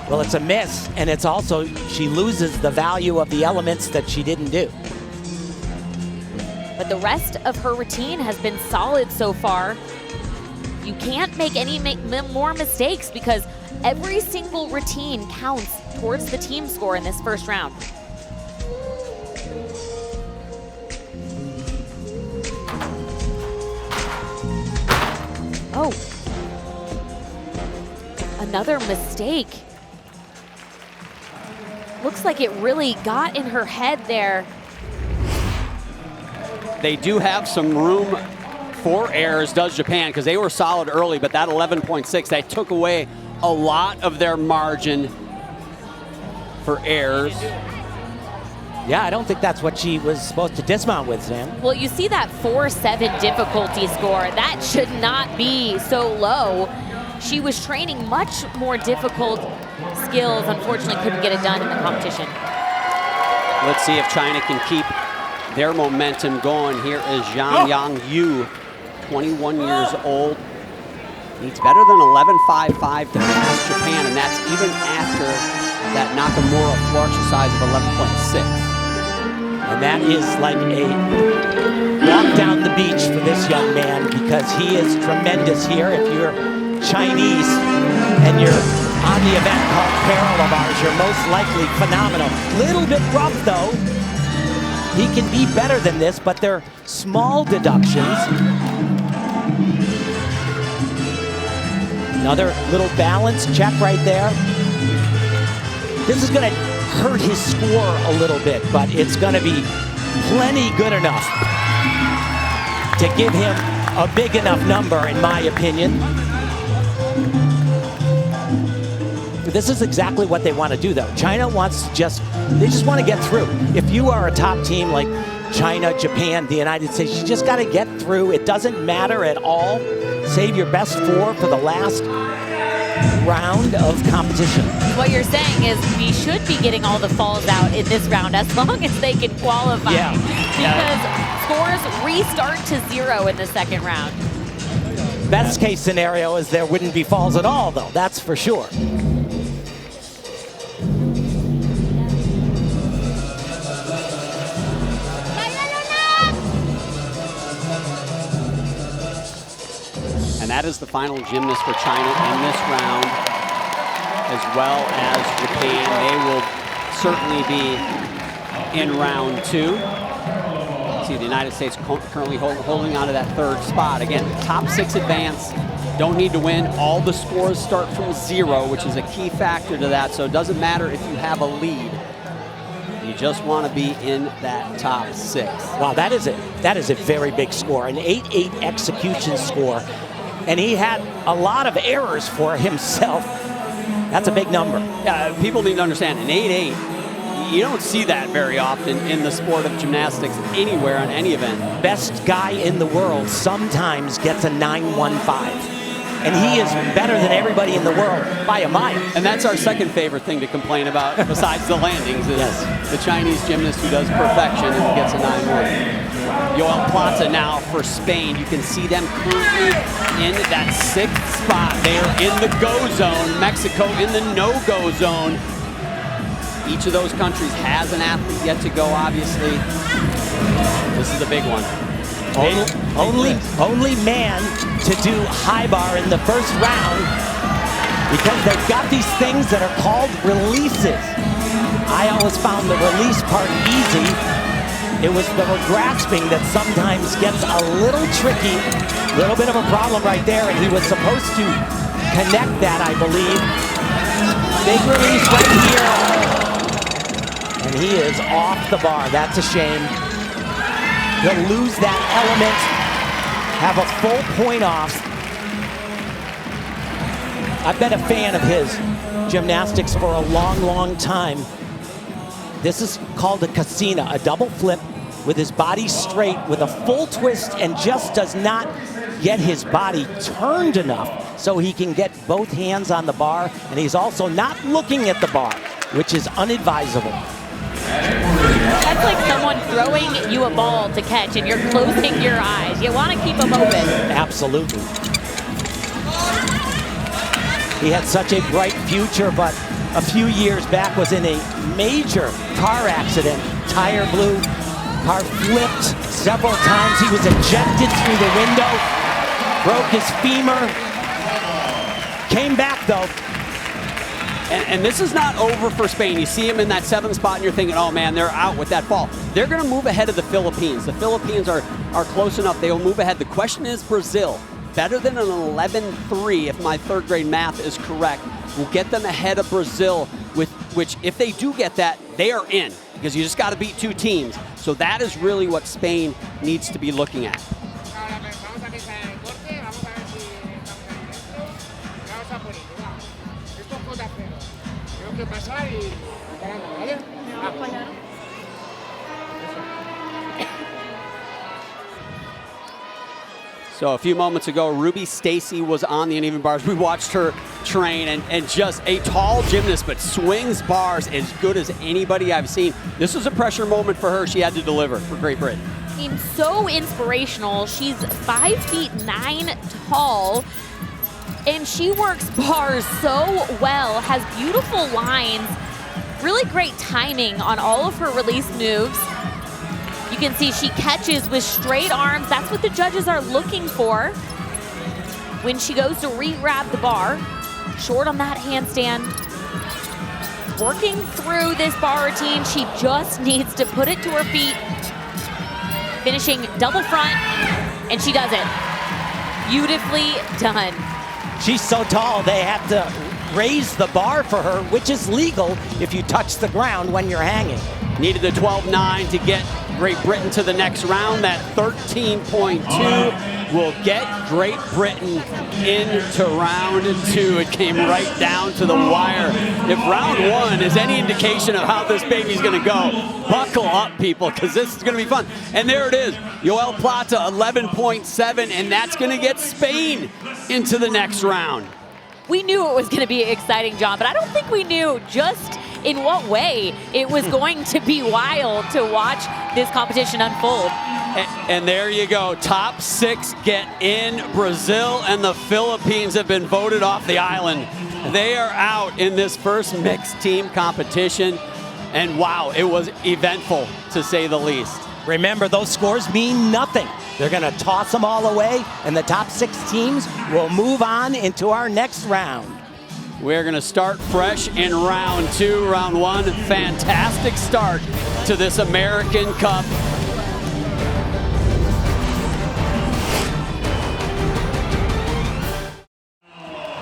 Well, it's a miss, and it's also, she loses the value of the elements that she didn't do. But the rest of her routine has been solid so far. You can't make any more mistakes because every single routine counts towards the team score in this first round. Oh, another mistake. Looks like it really got in her head there. They do have some room for errors, does Japan, because they were solid early, but that 11.6, that took away a lot of their margin for errors. Yeah, I don't think that's what she was supposed to dismount with, Sam. Well, you see that 4-7 difficulty score. That should not be so low. She was training much more difficult skills. Unfortunately, couldn't get it done in the competition. Let's see if China can keep their momentum going. Here is Zhang Yang Yu, 21 years old. Needs better than 11.55 to pass Japan, and that's even after that Nakamura floor exercise of 11.6. And that is like a walk down the beach for this young man, because he is tremendous here. If you're Chinese and you're on the event called parallel bars, you're most likely phenomenal. Little bit rough though. He can be better than this, but they're small deductions. Another little balance check right there. This is going to hurt his score a little bit, but it's going to be plenty good enough to give him a big enough number, in my opinion. This is exactly what they want to do, though. China wants to they just want to get through. If you are a top team like China, Japan, the United States, you just got to get through. It doesn't matter at all. Save your best four for the last round of competition. What you're saying is we should be getting all the falls out in this round as long as they can qualify. Yeah. Because scores restart to 0 in the second round. Best case scenario is there wouldn't be falls at all, though. That's for sure. And that is the final gymnast for China in this round, as well as Japan. They will certainly be in round 2. See, the United States currently holding on to that third spot. Again, top 6 advance, don't need to win. All the scores start from 0, which is a key factor to that. So it doesn't matter if you have a lead. You just want to be in that top 6. Wow, that is a very big score, an 8-8 execution score. And he had a lot of errors for himself. That's a big number. Yeah, people need to understand, an 8-8, you don't see that very often in the sport of gymnastics anywhere on any event. Best guy in the world sometimes gets a 9.15. And he is better than everybody in the world by a mile. And that's our second favorite thing to complain about, besides the landings, is the Chinese gymnast who does perfection and gets a 9.1. Yoel Plata now for Spain. You can see them currently in that 6th spot. They are in the go zone. Mexico in the no-go zone. Each of those countries has an athlete yet to go, obviously. This is a big one. Only man to do high bar in the first round, because they've got these things that are called releases. I always found the release part easy. It was the grasping that sometimes gets a little tricky. A little bit of a problem right there, and he was supposed to connect that, I believe. Big release right here. And he is off the bar. That's a shame. He'll lose that element, have a full point off. I've been a fan of his gymnastics for a long, long time. This is called a casina, a double flip with his body straight with a full twist, and just does not get his body turned enough so he can get both hands on the bar, and he's also not looking at the bar, which is unadvisable. That's like someone throwing you a ball to catch and you're closing your eyes. You want to keep them open. Absolutely. He had such a bright future, but a few years back was in a major car accident. Tire blew, car flipped several times. He was ejected through the window, broke his femur, came back though. And this is not over for Spain. You see him in that 7th spot and you're thinking, oh man, they're out with that fall. They're gonna move ahead of the Philippines. The Philippines are close enough, they will move ahead. The question is Brazil, better than an 11.3 if my 3rd grade math is correct, will get them ahead of Brazil, with which if they do get that, they are in, because you just gotta beat 2 teams. So that is really what Spain needs to be looking at. So a few moments ago, Ruby Stacy was on the uneven bars. We watched her train, and just a tall gymnast, but swings bars as good as anybody I've seen. This was a pressure moment for her. She had to deliver for Great Britain. I mean, so inspirational. She's 5'9" tall. And she works bars so well, has beautiful lines, really great timing on all of her release moves. You can see she catches with straight arms. That's what the judges are looking for when she goes to re-grab the bar. Short on that handstand. Working through this bar routine, she just needs to put it to her feet. Finishing double front, and she does it. Beautifully done. She's so tall, they have to raise the bar for her, which is legal if you touch the ground when you're hanging. Needed the 12-9 to get Great Britain to the next round. That 13.2 will get Great Britain into round 2. It came right down to the wire. If round 1 is any indication of how this baby's gonna go, buckle up, people, because this is gonna be fun. And there it is, Yoel Plata, 11.7, and that's gonna get Spain into the next round. We knew it was gonna be exciting, John, but I don't think we knew just in what way it was going to be wild to watch this competition unfold. And there you go, top 6 get in. Brazil and the Philippines have been voted off the island. They are out in this first mixed team competition. And wow, it was eventful to say the least. Remember, those scores mean nothing. They're gonna toss them all away, and the top 6 teams will move on into our next round. We're gonna start fresh in round 2. Round 1, fantastic start to this American Cup.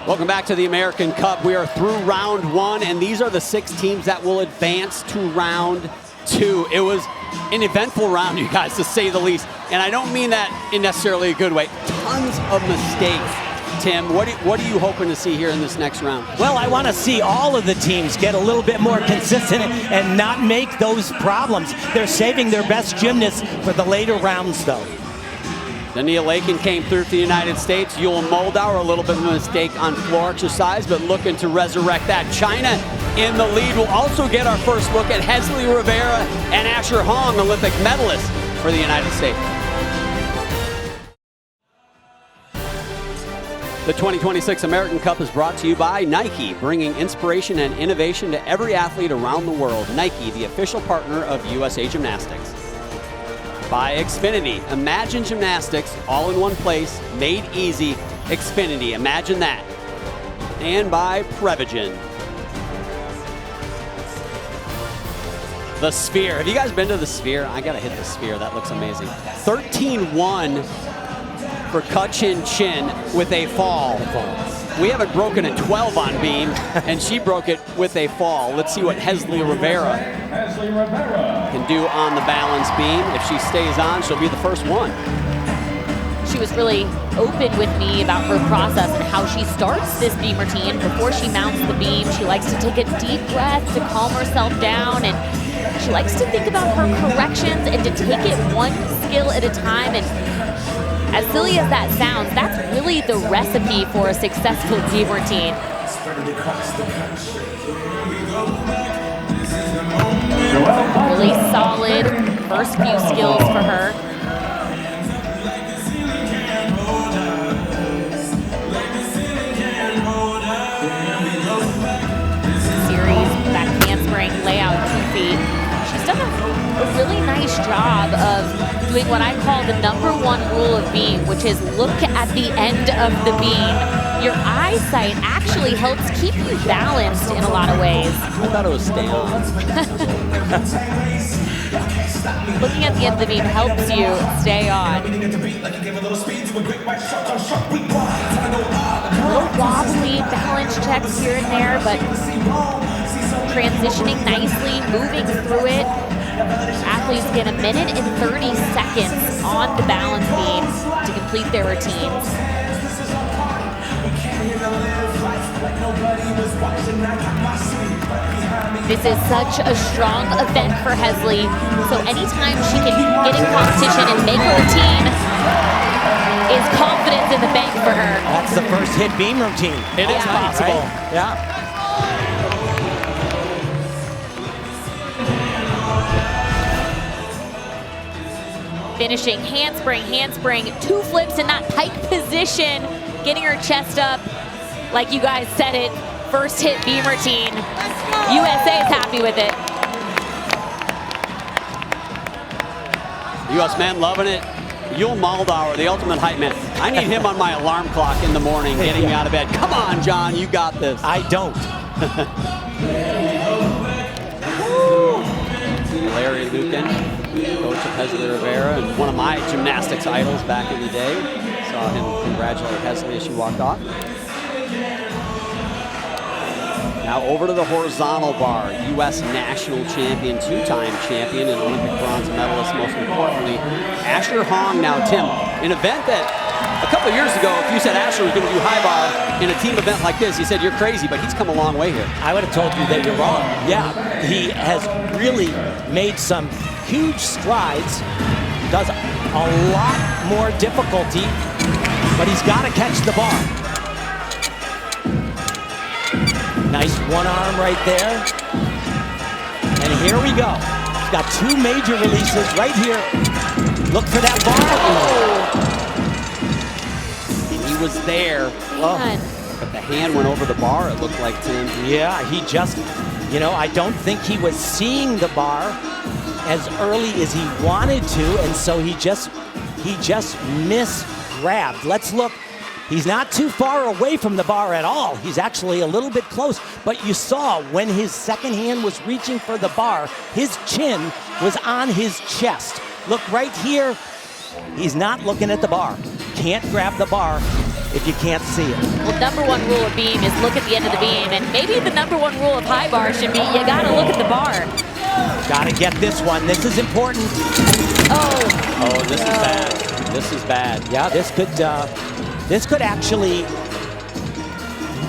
Welcome back to the American Cup. We are through round 1, and these are the 6 teams that will advance to round 2. It was an eventful round, you guys, to say the least. And I don't mean that in necessarily a good way. Tons of mistakes. Tim, what are you hoping to see here in this next round? Well, I want to see all of the teams get a little bit more consistent and not make those problems. They're saving their best gymnasts for the later rounds, though. Dania Lakin came through for the United States. Yul Moldauer, a little bit of a mistake on floor exercise, but looking to resurrect that. China in the lead. We'll also get our first look at Hensley Rivera and Asher Hong, Olympic medalists for the United States. The 2026 American Cup is brought to you by Nike, bringing inspiration and innovation to every athlete around the world. Nike, the official partner of USA Gymnastics. By Xfinity, imagine gymnastics all in one place, made easy. Xfinity, imagine that. And by Prevagen. The Sphere. Have you guys been to the Sphere? I gotta hit the Sphere, that looks amazing. 13-1 for Ka-Chin Chin with a fall. We haven't broken a 12 on beam, and she broke it with a fall. Let's see what Hensley Rivera can do on the balance beam. If she stays on, she'll be the first one. She was really open with me about her process and how she starts this beam routine. Before she mounts the beam, she likes to take a deep breath to calm herself down, and she likes to think about her corrections and to take it one skill at a time. And as silly as that sounds, that's really the recipe for a successful beam routine. Really solid first few skills for her. Series back handspring, layout 2 feet. She's done a really nice job of doing what I call the #1 rule of beam, which is look at the end of the beam. Your eyesight actually helps keep you balanced in a lot of ways. I thought it was stay on. Looking at the end of the beam helps you stay on. A little wobbly balance checks here and there, but transitioning nicely, moving through it. Athletes get 1 minute and 30 seconds on the balance beam to complete their routines. This is such a strong event for Hensley, so anytime she can get in competition and make a routine is confidence in the bank for her. That's the first hit beam routine. It is possible. Right? Yeah. Finishing handspring, 2 flips in that pike position, getting her chest up, like you guys said it, first hit beam routine. USA is happy with it. U.S. men loving it. Yul Moldauer, the ultimate hype man. I need him on my alarm clock in the morning, getting me out of bed. Come on, John, you got this. I don't. Larry Lucan, coach of Hesley Rivera, and one of my gymnastics idols back in the day. Saw him congratulate Hesley as she walked off. Now over to the horizontal bar, U.S. national champion, two-time champion, and Olympic bronze medalist, most importantly, Asher Hong. Now, Tim, an event that a couple of years ago, if you said Asher was going to do high bar in a team event like this, he said, you're crazy, but he's come a long way here. I would have told you that you're wrong. Yeah, he has really made some huge strides, does a lot more difficulty, but he's got to catch the bar. Nice one arm right there. And here we go. He's got two major releases right here. Look for that bar. He was there. But the hand went over the bar, it looked like, Tim. Yeah, he just, you know, I don't think he was seeing the bar as early as he wanted to, and so he just misgrabbed. Let's look. He's not too far away from the bar at all. He's actually a little bit close, but you saw when his second hand was reaching for the bar, his chin was on his chest. Look right here. He's not looking at the bar. Can't grab the bar if you can't see it. Well, number one rule of beam is look at the end of the beam, and maybe the number one rule of high bar should be you gotta look at the bar. Gotta get this one. This is important. Oh, this is bad. This is bad. Yeah, this could actually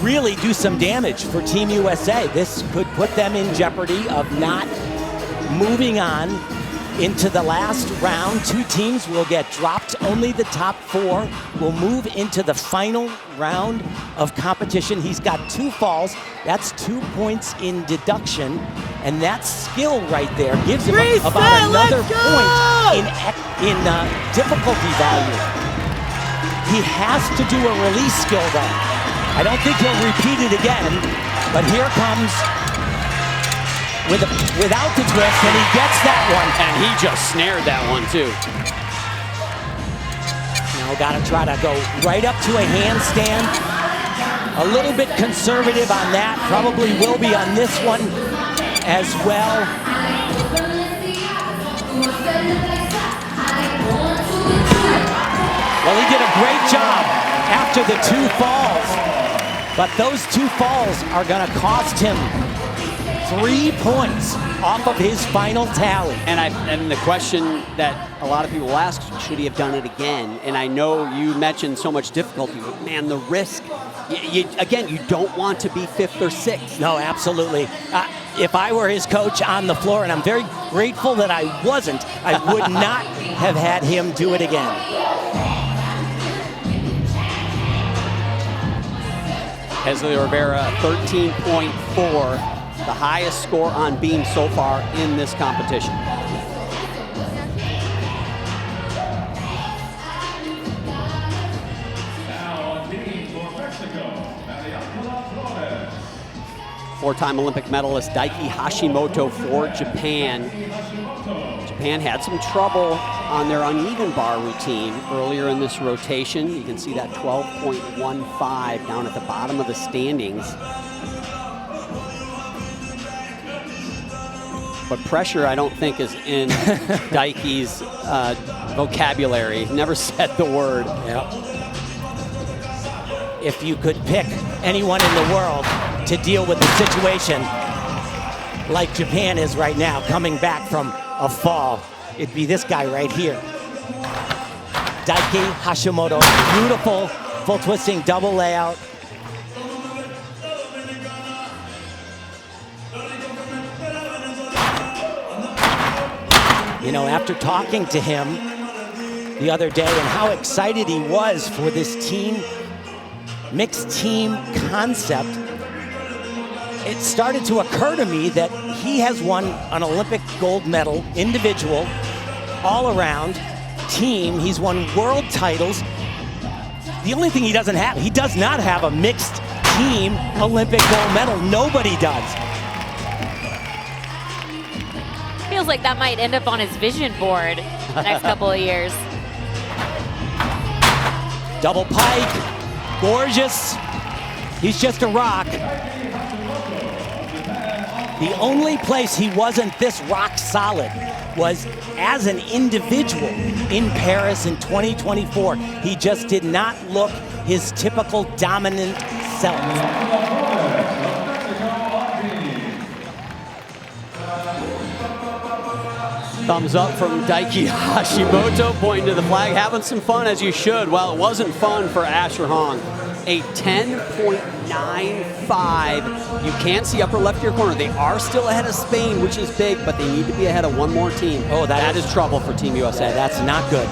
really do some damage for Team USA. This could put them in jeopardy of not moving on into the last round. Two teams will get dropped. Only the top four will move into the final round of competition. He's got two falls. That's 2 points in deduction. And that skill right there gives him about another point in difficulty value. He has to do a release skill though. I don't think he'll repeat it again, but here comes without the twist, and he gets that one. And he just snared that one too. Now gotta try to go right up to a handstand. A little bit conservative on that, probably will be on this one as well. Well, he did a great job after the two falls, but those two falls are gonna cost him 3 points off of his final tally. And the question that a lot of people ask, should he have done it again? And I know you mentioned so much difficulty, but man, the risk, again, you don't want to be fifth or sixth. No, absolutely. If I were his coach on the floor, and I'm very grateful that I wasn't, I would not have had him do it again. Hesley Rivera, 13.4, the highest score on beam so far in this competition. Four-time Olympic medalist Daiki Hashimoto for Japan. Japan had some trouble on their uneven bar routine earlier in this rotation. You can see that 12.15 down at the bottom of the standings. But pressure, I don't think, is in Daiki's vocabulary. He never said the word. Yep. If you could pick anyone in the world to deal with the situation like Japan is right now, coming back from a fall, it'd be this guy right here. Daiki Hashimoto, beautiful full twisting double layout. You know, after talking to him the other day and how excited he was for this mixed team concept, it started to occur to me that he has won an Olympic gold medal, individual, all around, team. He's won world titles. The only thing he does not have a mixed team Olympic gold medal. Nobody does. Feels like that might end up on his vision board the next couple of years. Double pike, gorgeous. He's just a rock. The only place he wasn't this rock solid was as an individual in Paris in 2024. He just did not look his typical dominant self. Thumbs up from Daiki Hashimoto, pointing to the flag, having some fun as you should. Well, it wasn't fun for Asher Hong. A 10.95. You can't see upper left of your corner. They are still ahead of Spain, which is big, but they need to be ahead of one more team. Oh, that is trouble for Team USA. That's not good.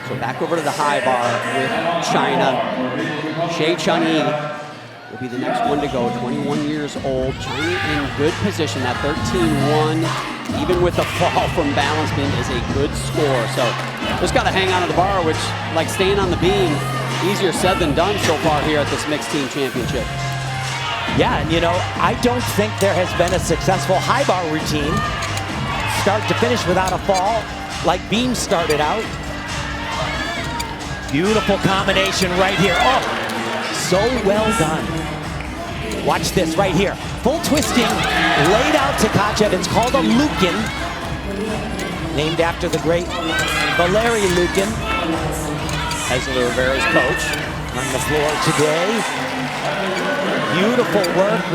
So back over to the high bar with China. Shea Chun-Yi will be the next one to go, 21 years old. China in good position. That 13-1, even with the fall from balance beam, is a good score. So just got to hang on to the bar, which, like staying on the beam, easier said than done so far here at this mixed team championship. Yeah, and you know, I don't think there has been a successful high bar routine, start to finish without a fall, like beam started out. Beautiful combination right here. Oh, so well done. Watch this right here. Full twisting, laid out to Kachev. It's called a Lukin, named after the great Valery Lukin. Hesler Rivera's coach on the floor today. Beautiful work.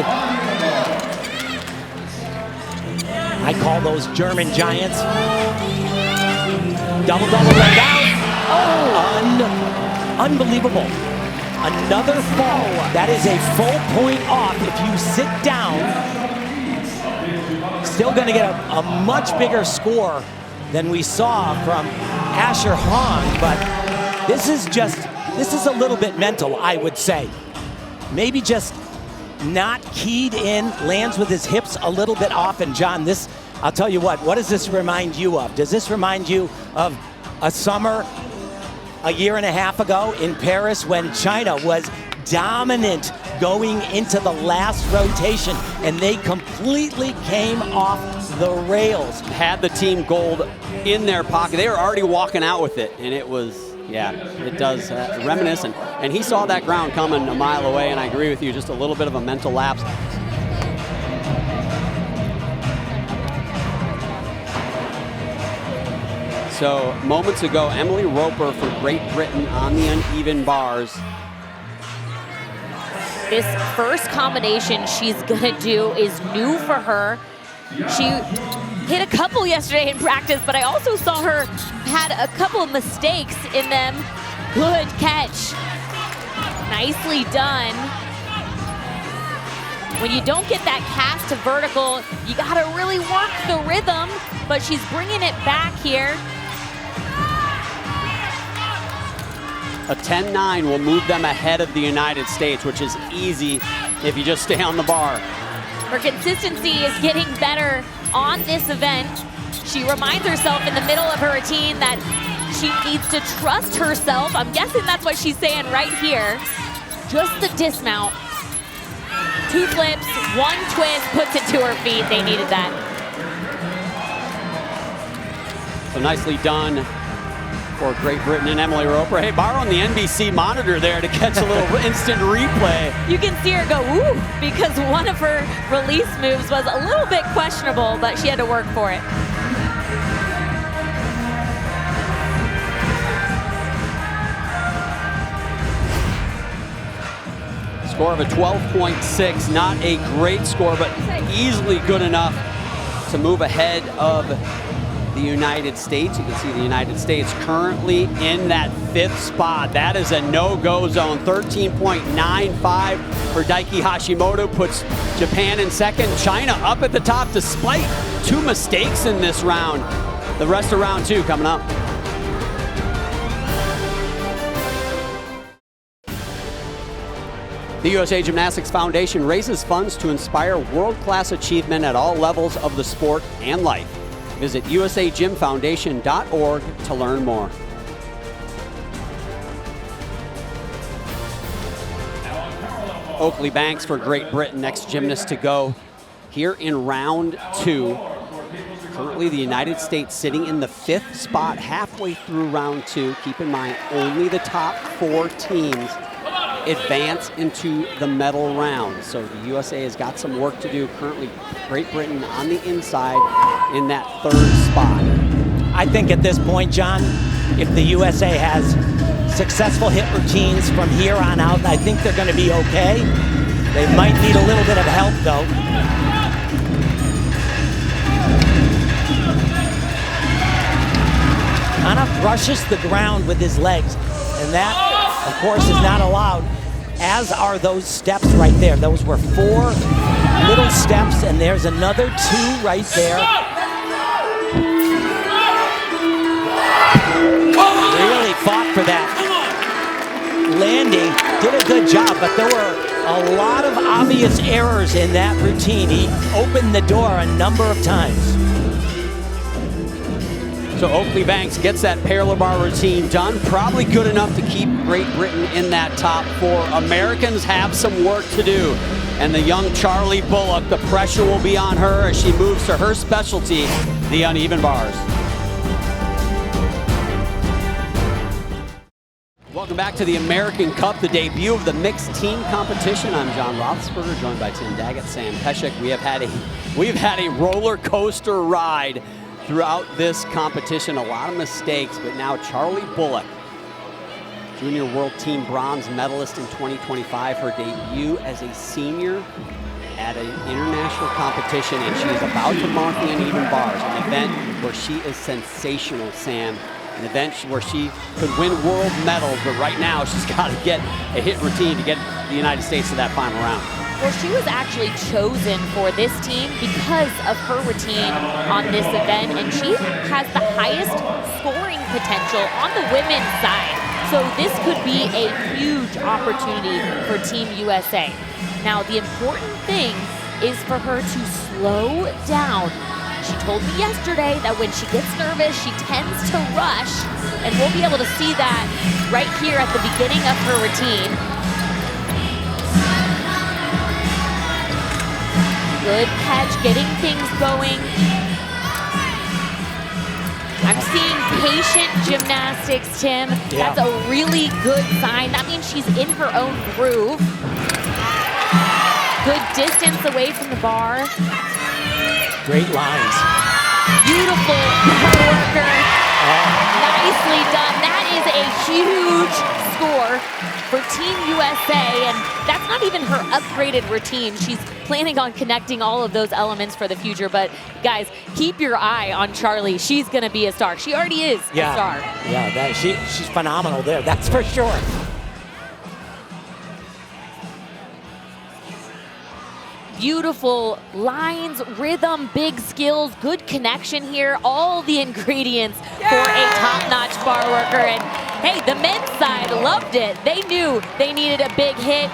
I call those German giants. Double laid out. Oh, unbelievable. Another fall. That is a full point off. If you sit down, still going to get a much bigger score than we saw from Asher Hong, but this is a little bit mental, I would say. Maybe just not keyed in, lands with his hips a little bit off. And John, this, I'll tell you what does this remind you of? Does this remind you of a summer a year and a half ago in Paris when China was dominant going into the last rotation and they completely came off the rails? Had the team gold in their pocket. They were already walking out with it, and it was, yeah, it does reminiscent. And he saw that ground coming a mile away, and I agree with you, just a little bit of a mental lapse. So moments ago, Emily Roper for Great Britain on the uneven bars. This first combination she's gonna do is new for her. She hit a couple yesterday in practice, but I also saw her had a couple of mistakes in them. Good catch. Nicely done. When you don't get that cast to vertical, you gotta really work the rhythm, but she's bringing it back here. A 10-9 will move them ahead of the United States, which is easy if you just stay on the bar. Her consistency is getting better on this event. She reminds herself in the middle of her routine that she needs to trust herself. I'm guessing that's what she's saying right here. Just the dismount. 2 flips, 1 twist, puts it to her feet. They needed that. So nicely done for Great Britain and Emily Roper. Hey, borrowing the NBC monitor there to catch a little instant replay. You can see her go, ooh, because one of her release moves was a little bit questionable, but she had to work for it. Score of a 12.6, not a great score, but easily good enough to move ahead of the United States. You can see the United States currently in that 5th spot. That is a no-go zone. 13.95 for Daiki Hashimoto puts Japan in 2nd. China up at the top despite 2 mistakes in this round. The rest of round 2 coming up. The USA Gymnastics Foundation raises funds to inspire world-class achievement at all levels of the sport and life. Visit usagymfoundation.org to learn more. Oakley Banks for Great Britain, next gymnast to go here in round 2. Currently the United States sitting in the 5th spot halfway through round 2. Keep in mind, only the top 4 teams advance into the medal round. So the USA has got some work to do. Currently Great Britain on the inside in that 3rd spot. I think at this point, John, if the USA has successful hit routines from here on out, I think they're going to be okay. They might need a little bit of help though. Kind of brushes the ground with his legs, and that, of course, is not allowed, as are those steps right there. Those were 4 little steps, and there's another 2 right there. Really fought for that landing, did a good job, but there were a lot of obvious errors in that routine. He opened the door a number of times. So Oakley Banks gets that parallel bar routine done. Probably good enough to keep Great Britain in that top 4. Americans have some work to do. And the young Charlie Bullock, the pressure will be on her as she moves to her specialty, the uneven bars. Welcome back to the American Cup, the debut of the mixed team competition. I'm John Roethlisberger, joined by Tim Daggett, Sam Peshek. We've had a roller coaster ride throughout this competition, a lot of mistakes, but now Charlie Bullock, junior world team bronze medalist in 2025, her debut as a senior at an international competition, and she is about to mark the uneven bars, an event where she is sensational, Sam. An event where she could win world medals, but right now she's got to get a hit routine to get the United States to that final round. Well, she was actually chosen for this team because of her routine on this event, and she has the highest scoring potential on the women's side. So this could be a huge opportunity for Team USA. Now, the important thing is for her to slow down. She told me yesterday that when she gets nervous, she tends to rush, and we'll be able to see that right here at the beginning of her routine. Good catch, getting things going. I'm seeing patient gymnastics, Tim. Yeah. That's a really good sign. That means she's in her own groove. Good distance away from the bar. Great lines. Beautiful worker. Nicely done. That is a huge score for Team USA, and that's not even her upgraded routine. She's planning on connecting all of those elements for the future, but guys, keep your eye on Charlie. She's going to be a star. She already is a star. Yeah, she's phenomenal there, that's for sure. Beautiful lines, rhythm, big skills, good connection here. All the ingredients for a top-notch bar worker. And hey, the men's side loved it. They knew they needed a big hit.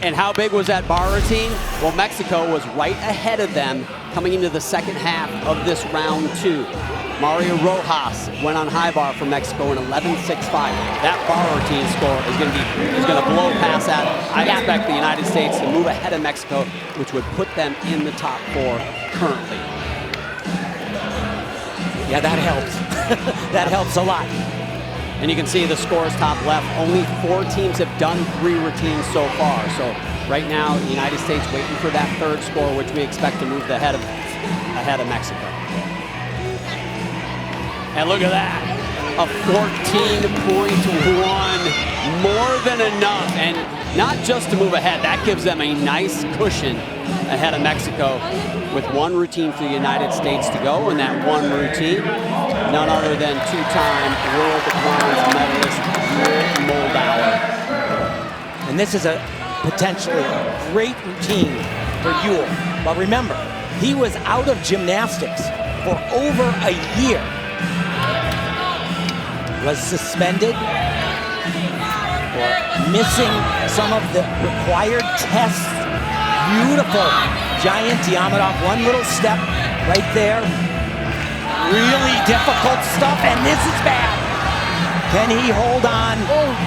And how big was that bar routine? Well, Mexico was right ahead of them coming into the second half of this round 2. Mario Rojas went on high bar for Mexico in 11.65. That bar routine score is going to blow past that. I expect the United States to move ahead of Mexico, which would put them in the top 4 currently. Yeah, that helps. That helps a lot. And you can see the scores top left. Only 4 teams have done 3 routines so far. So right now, the United States waiting for that 3rd score, which we expect to move ahead of Mexico. And look at that, a 14.1, more than enough. And not just to move ahead, that gives them a nice cushion ahead of Mexico with 1 routine for the United States to go. And that 1 routine, none other than 2-time world bronze medalist Moldauer. And this is a potentially great routine for Ewell. But remember, he was out of gymnastics for over a year. Was suspended for missing some of the required tests. Beautiful giant Diamondov, one little step right there. Really difficult stuff, and this is bad. Can he hold on?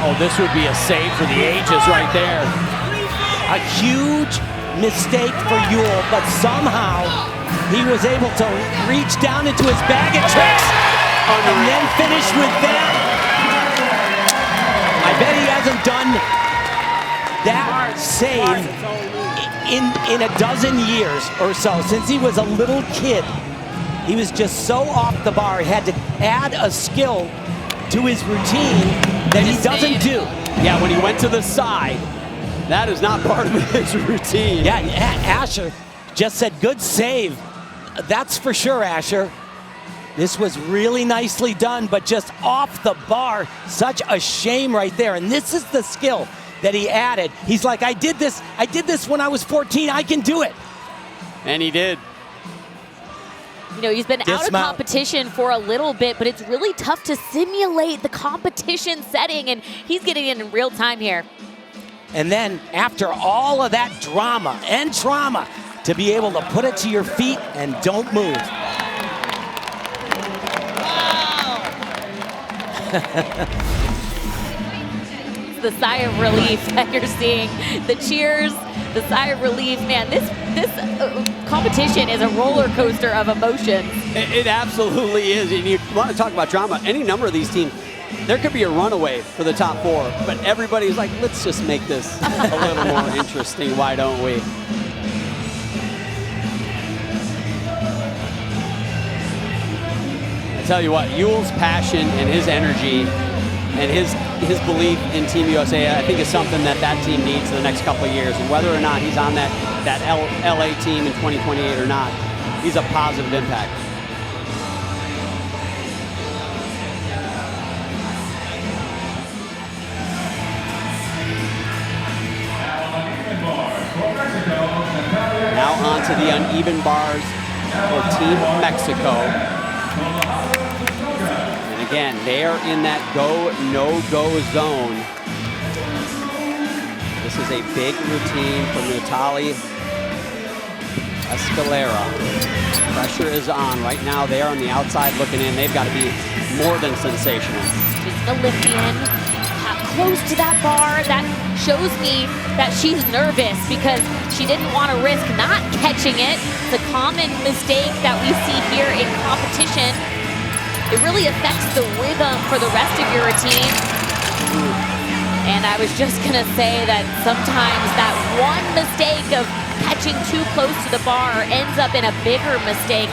Oh, this would be a save for the ages right there. A huge mistake for Yule, but somehow he was able to reach down into his bag of tricks and then finish with that. I bet he hasn't done that save in a dozen years or so. Since he was a little kid, he was just so off the bar. He had to add a skill to his routine that he doesn't do. Yeah, when he went to the side, that is not part of his routine. Yeah, Asher just said, good save. That's for sure, Asher. This was really nicely done, but just off the bar. Such a shame right there. And this is the skill that he added. He's like, I did this when I was 14, I can do it. And he did. You know, he's been out of competition for a little bit, but it's really tough to simulate the competition setting, and he's getting it in real time here. And then after all of that drama and trauma, to be able to put it to your feet and don't move. The sigh of relief that you're seeing, the cheers, the sigh of relief. Man, this competition is a roller coaster of emotions. It absolutely is. And you want to talk about drama, any number of these teams, there could be a runaway for the top four, but everybody's like, let's just make this a little more interesting. Why don't we? I tell you what, Yule's passion and his energy and his belief in Team USA, I think is something that team needs the next couple of years. And whether or not he's on that LA team in 2028 or not, he's a positive impact. Now on to the uneven bars for Team Mexico. And again, they are in that go, no-go zone. This is a big routine from Natalie Escalera. Pressure is on. Right now, they are on the outside looking in. They've got to be more than sensational. She's an Olympian, close to that bar. That shows me that she's nervous because she didn't want to risk not catching it. It's a common mistake that we see here in competition. It really affects the rhythm for the rest of your routine. And I was just gonna say that sometimes that one mistake of catching too close to the bar ends up in a bigger mistake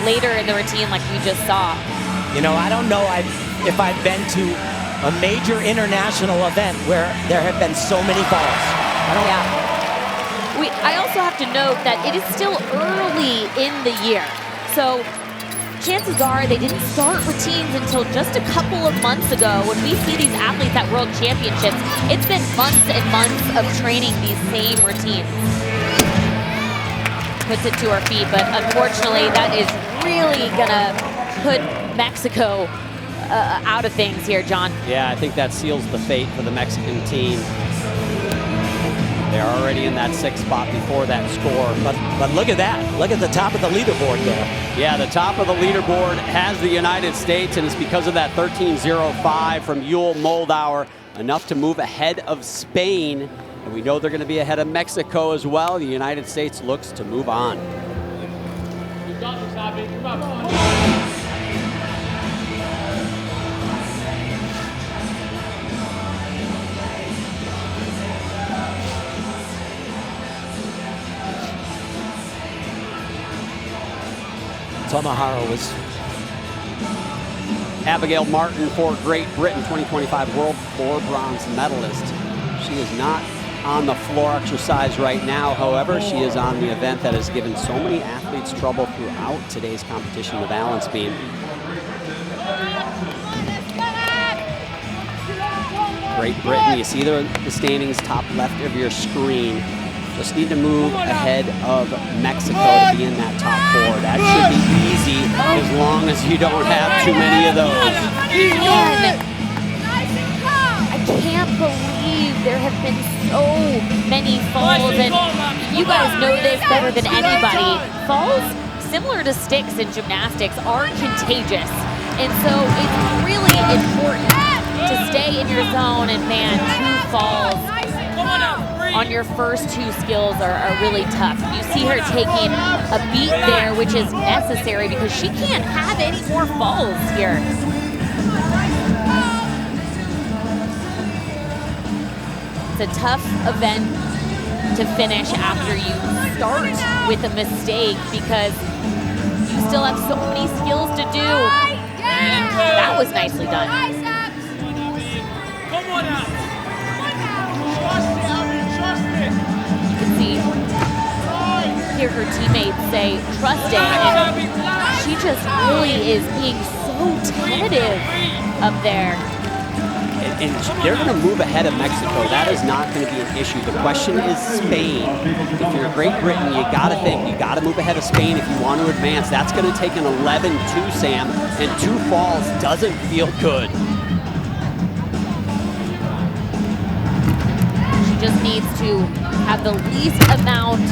later in the routine like we just saw. You know, I don't know if I've been to a major international event where there have been so many falls. I also have to note that it is still early in the year. So chances are they didn't start routines until just a couple of months ago. When we see these athletes at World Championships, it's been months and months of training these same routines. Puts it to her feet, but unfortunately that is really gonna put Mexico out of things here, John. Yeah, I think that seals the fate for the Mexican team. They're already in that 6th spot before that score. But look at that. Look at the top of the leaderboard there. Yeah, the top of the leaderboard has the United States, and it's because of that 13.05 from Yule Moldauer, enough to move ahead of Spain. And we know they're going to be ahead of Mexico as well. The United States looks to move on. Tomaharo was Abigail Martin for Great Britain, 2025 World Floor Bronze medalist. She is not on the floor exercise right now. However, she is on the event that has given so many athletes trouble throughout today's competition, the balance beam. Great Britain, you see the standings top left of your screen. Just need to move ahead of Mexico to be in that top 4. That should be easy as long as you don't have too many of those. Man, I can't believe there have been so many falls, and you guys know this better than anybody. Falls, similar to sticks in gymnastics, are contagious. And so it's really important to stay in your zone, and man, 2 falls on your first 2 skills are really tough. You see her taking a beat there, which is necessary because she can't have any more falls here. It's a tough event to finish after you start with a mistake because you still have so many skills to do. That was nicely done. You can see, hear her teammates say, trust it, and she just really is being so tentative up there. And they're going to move ahead of Mexico. That is not going to be an issue. The question is Spain. If you're Great Britain, you got to think, you got to move ahead of Spain if you want to advance. That's going to take an 11-2, Sam, and 2 falls doesn't feel good. She just needs to have the least amount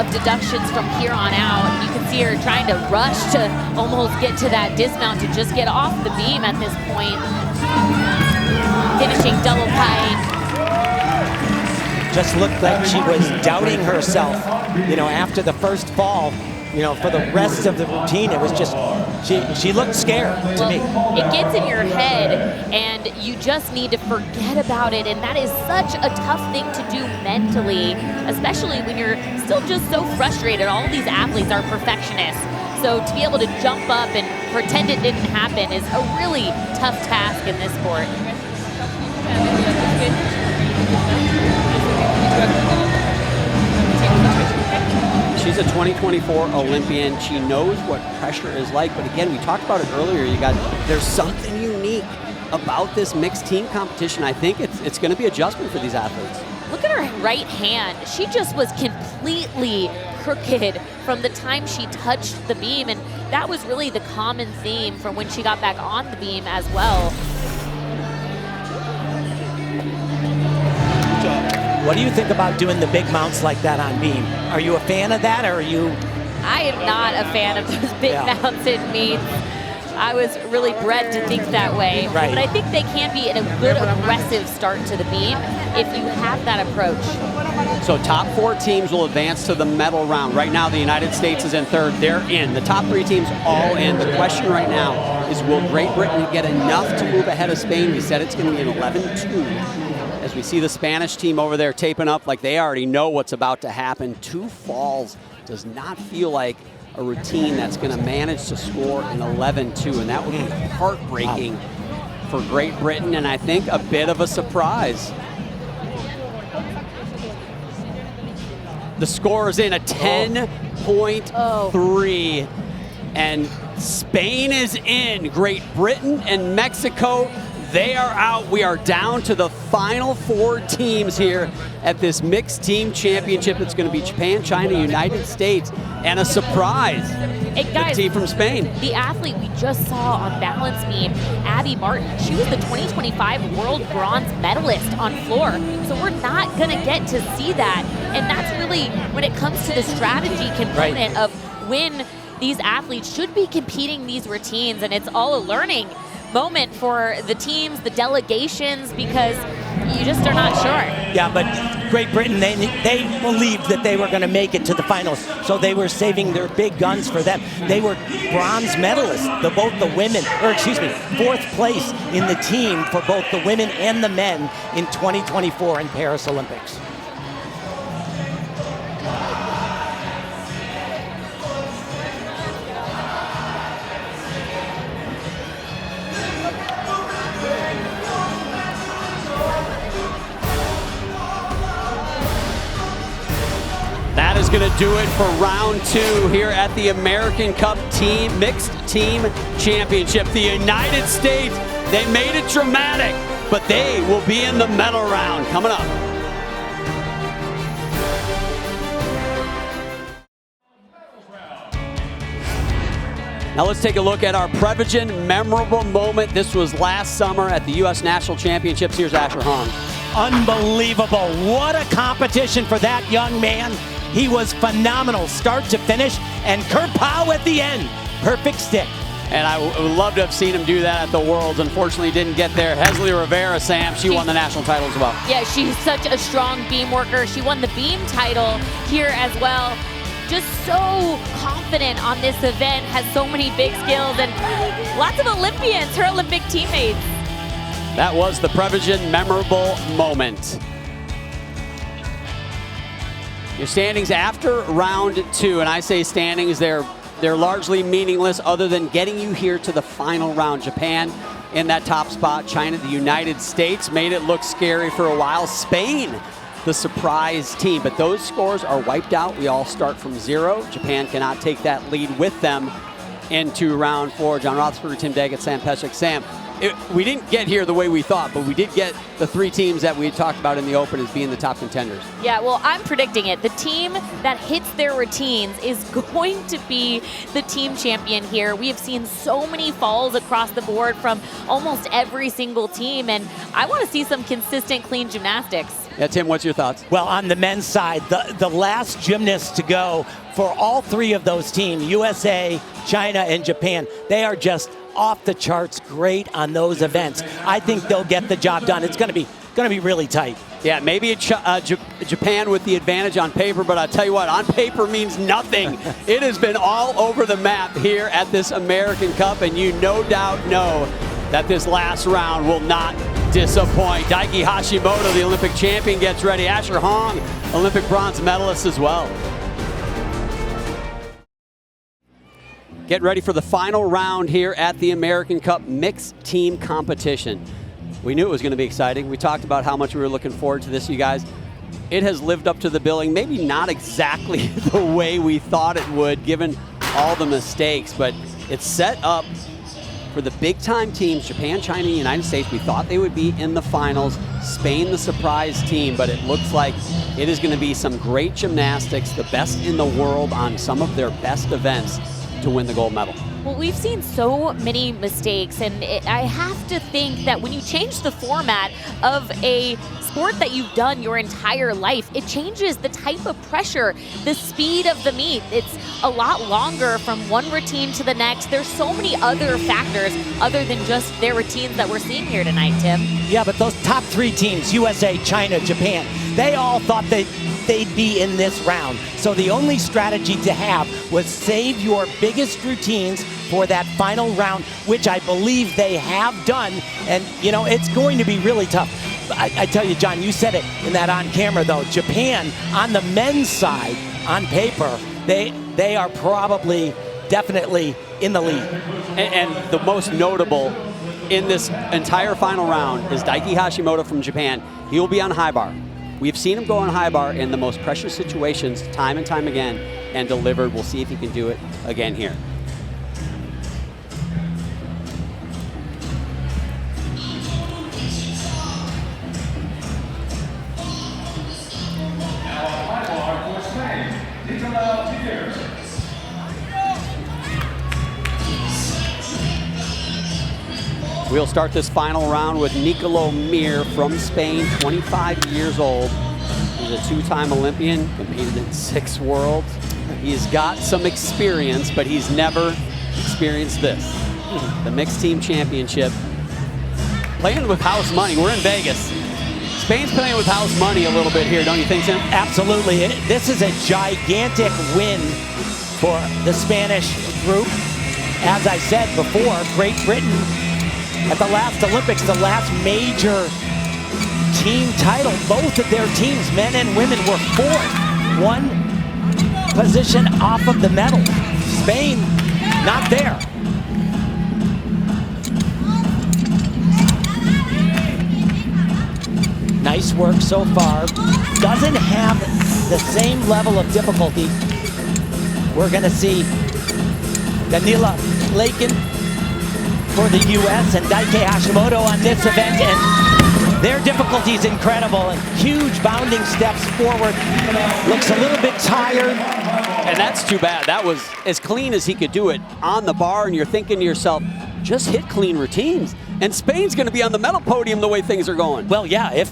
of deductions from here on out. You can see her trying to rush to almost get to that dismount to just get off the beam at this point. Finishing double pieing. Just looked like she was doubting herself, you know, after the first fall. You know, for the rest of the routine, it was just, she looked scared to me. It gets in your head, and you just need to forget about it, and that is such a tough thing to do mentally, especially when you're still just so frustrated. All of these athletes are perfectionists, so to be able to jump up and pretend it didn't happen is a really tough task in this sport. She's a 2024 Olympian. She knows what pressure is like. But again, we talked about it earlier, you guys. There's something unique about this mixed team competition. I think it's going to be adjustment for these athletes. Look at her right hand. She just was completely crooked from the time she touched the beam. And that was really the common theme from when she got back on the beam as well. What do you think about doing the big mounts like that on beam? Are you a fan of that, or are you? I am not a fan of those big mounts in meets. I was really bred to think that way. Right. But I think they can be a good aggressive start to the beam if you have that approach. So top 4 teams will advance to the medal round. Right now, the United States is in 3rd. They're in. The top 3 teams all in. The question right now is, will Great Britain get enough to move ahead of Spain? We said it's going to be an 11-2. As we see the Spanish team over there taping up like they already know what's about to happen. 2 falls does not feel like a routine that's going to manage to score an 11-2, and that would be heartbreaking for Great Britain, and I think a bit of a surprise. The score is in a 10.3, and Spain is in. Great Britain and Mexico, they are out. We are down to the final 4 teams here at this mixed team championship. It's going to be Japan, China, United States, and a surprise, Hey guys, the team from Spain. The athlete we just saw on balance beam, Abby Martin, she was the 2025 world bronze medalist on floor. So we're not going to get to see that. And that's really when it comes to the strategy component of when these athletes should be competing these routines, and it's all a learning moment for the teams, the delegations, because you just are not sure. Yeah, but Great Britain, they believed that they were going to make it to the finals, so they were saving their big guns for them. They were bronze medalists, both the women, or excuse me, 4th place in the team for both the women and the men in 2024 in Paris Olympics. That is going to do it for round 2 here at the American Cup Team Mixed Team Championship. The United States, they made it dramatic, but they will be in the medal round coming up. Now let's take a look at our Prevagen memorable moment. This was last summer at the U.S. National Championships. Here's Asher Hong. Unbelievable. What a competition for that young man. He was phenomenal, start to finish, and kerpow at the end. Perfect stick. And I would love to have seen him do that at the Worlds. Unfortunately, didn't get there. Hensley Rivera, Sam, she won the national title as well. Yeah, she's such a strong beam worker. She won the beam title here as well. Just so confident on this event, has so many big skills, and lots of Olympians, her Olympic teammates. That was the Prevision memorable moment. Your standings after round 2, and I say standings, they're largely meaningless other than getting you here to the final round. Japan in that top spot. China, the United States made it look scary for a while. Spain, the surprise team, but those scores are wiped out. We all start from 0. Japan cannot take that lead with them into round 4. John Roethlisberger, Tim Daggett, Sam Pesek. Sam, we didn't get here the way we thought, but we did get the 3 teams that we had talked about in the Open as being the top contenders. Yeah, well, I'm predicting it. The team that hits their routines is going to be the team champion here. We have seen so many falls across the board from almost every single team, and I want to see some consistent, clean gymnastics. Yeah, Tim, what's your thoughts? Well, on the men's side, the last gymnasts to go for all 3 of those teams, USA, China, and Japan, they are just off the charts great on those events. I think they'll get the job done. It's going to be really tight. Yeah, maybe Japan with the advantage on paper, but I'll tell you what, on paper means nothing. It has been all over the map here at this American Cup, and you no doubt know that this last round will not disappoint. Daiki Hashimoto, the Olympic champion, gets ready. Asher Hong, Olympic bronze medalist as well. Get ready for the final round here at the American Cup mixed team competition. We knew it was going to be exciting. We talked about how much we were looking forward to this, you guys. It has lived up to the billing, maybe not exactly the way we thought it would, given all the mistakes, but it's set up for the big-time teams, Japan, China, United States. We thought they would be in the finals. Spain, the surprise team, but it looks like it is going to be some great gymnastics, the best in the world on some of their best events to win the gold medal. Well, we've seen so many mistakes, and I have to think that when you change the format of a sport that you've done your entire life, it changes the type of pressure, the speed of the meet. It's a lot longer from one routine to the next. There's so many other factors other than just their routines that we're seeing here tonight, Tim. Yeah, but those top 3 teams, USA, China, Japan, they all thought they'd be in this round. So the only strategy to have was save your biggest routines for that final round, which I believe they have done. And, you know, it's going to be really tough. I tell you, John, you said it in that on camera, though. Japan, on the men's side, on paper, they are probably definitely in the lead. And the most notable in this entire final round is Daiki Hashimoto from Japan. He will be on high bar. We've seen him go on high bar in the most pressure situations time and time again and delivered. We'll see if he can do it again here. We'll start this final round with Nicolo Mir from Spain, 25 years old. He's a 2-time Olympian, competed in 6 worlds. He's got some experience, but he's never experienced this. The mixed team championship. Playing with house money. We're in Vegas. Spain's playing with house money a little bit here, don't you think, Tim? Absolutely. This is a gigantic win for the Spanish group. As I said before, Great Britain at the last Olympics, the last major team title, both of their teams, men and women, were 4th. 1 position off of the medal. Spain, not there. Nice work so far. Doesn't have the same level of difficulty. We're going to see Daniela Lakin for the U.S. and Daiki Hashimoto on this event, and their difficulty is incredible, and huge bounding steps forward. Looks a little bit tired. And that's too bad. That was as clean as he could do it on the bar, and you're thinking to yourself, just hit clean routines. And Spain's going to be on the medal podium the way things are going. Well, yeah, if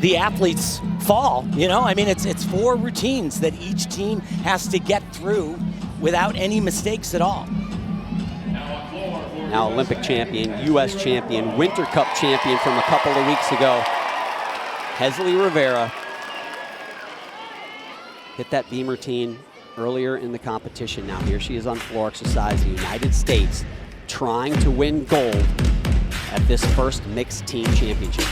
the athletes fall, you know? I mean, it's 4 routines that each team has to get through without any mistakes at all. Now Olympic champion, U.S. champion, Winter Cup champion from a couple of weeks ago, Henderson Rivera. Hit that beam routine earlier in the competition. Now here she is on floor exercise, the United States, trying to win gold at this first mixed team championship.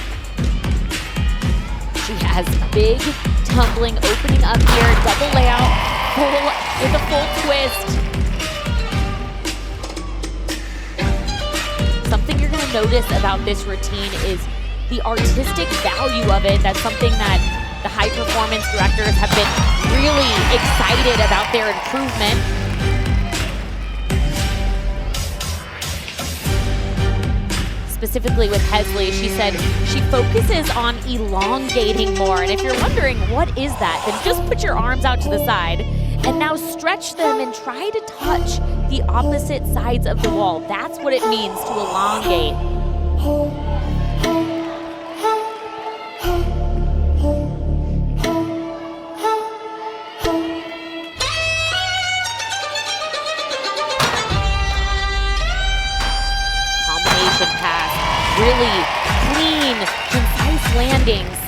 She has big tumbling opening up here, double layout, with a full twist. Something you're gonna notice about this routine is the artistic value of it. That's something that the high performance directors have been really excited about their improvement. Specifically with Henderson, she said she focuses on elongating more. And if you're wondering what is that, then just put your arms out to the side and now stretch them and try to touch the opposite sides of the wall. That's what it means to elongate. Combination pass, really clean, concise landings.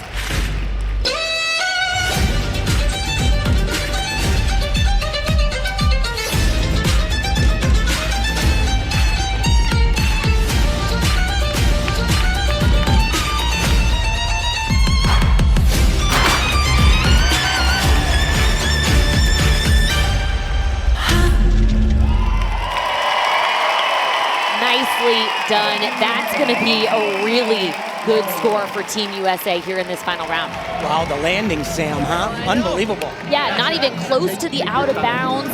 Nicely done. That's going to be a really good score for Team USA here in this final round. Wow, the landing, Sam, huh? Unbelievable. Yeah, not even close to the out of bounds.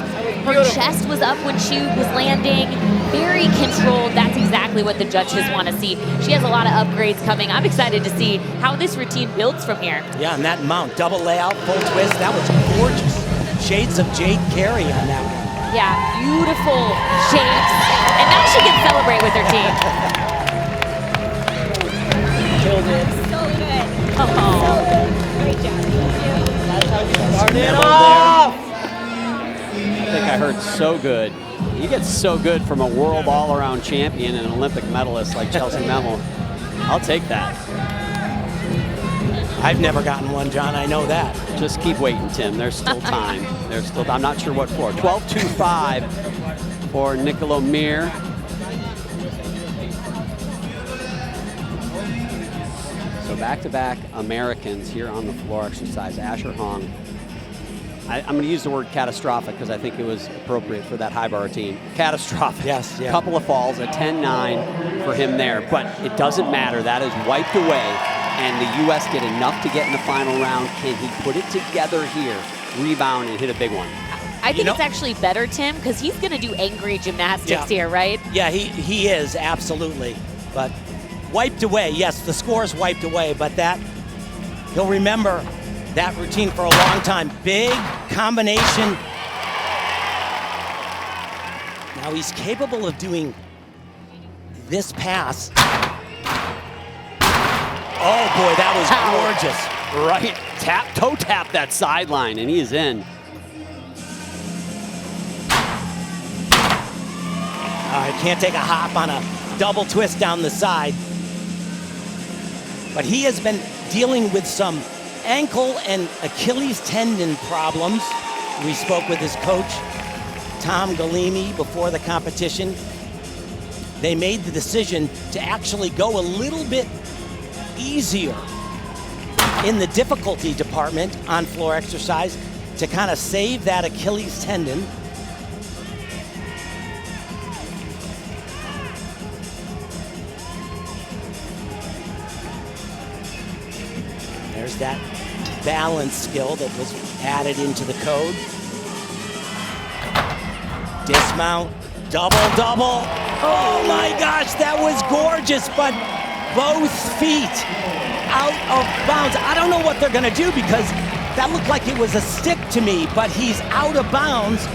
Her chest was up when she was landing. Very controlled. That's exactly what the judges want to see. She has a lot of upgrades coming. I'm excited to see how this routine builds from here. Yeah, and that mount, double layout, full twist, that was gorgeous. Shades of Jade Carey on that one. Yeah, beautiful shapes. And now she can celebrate with her team. Killed it. So good. Oh. Great job. That's how we started I off. think I heard so good. You get so good from a world all-around champion and an Olympic medalist like Chelsea Memel. I'll take that. I've never gotten one, John. I know that. Just keep waiting, Tim. There's still time. I'm not sure what floor. 12.25 for Nicola Mir. So back-to-back Americans here on the floor exercise. Asher Hong. I'm going to use the word catastrophic because I think it was appropriate for that high bar team. Catastrophic. Yes, yeah. Couple of falls, a 10-9 for him there. But it doesn't matter. That is wiped away. And the U.S. did enough to get in the final round. Can he put it together here, rebound, and hit a big one? I think it's actually better, Tim, because he's going to do angry gymnastics here, right? Yeah, he is, absolutely. But wiped away, yes, the score's wiped away, but that, he'll remember that routine for a long time. Big combination. Now he's capable of doing this pass. Oh boy, that was gorgeous. Right, toe tap that sideline, and he is in. Can't take a hop on a double twist down the side. But he has been dealing with some ankle and Achilles tendon problems. We spoke with his coach, Tom Galimi, before the competition. They made the decision to actually go a little bit easier in the difficulty department on floor exercise to kind of save that Achilles tendon. There's that balance skill that was added into the code. Dismount, double. Oh my gosh, that was gorgeous, but both feet out of bounds. I don't know what they're gonna do because that looked like it was a stick to me, but he's out of bounds.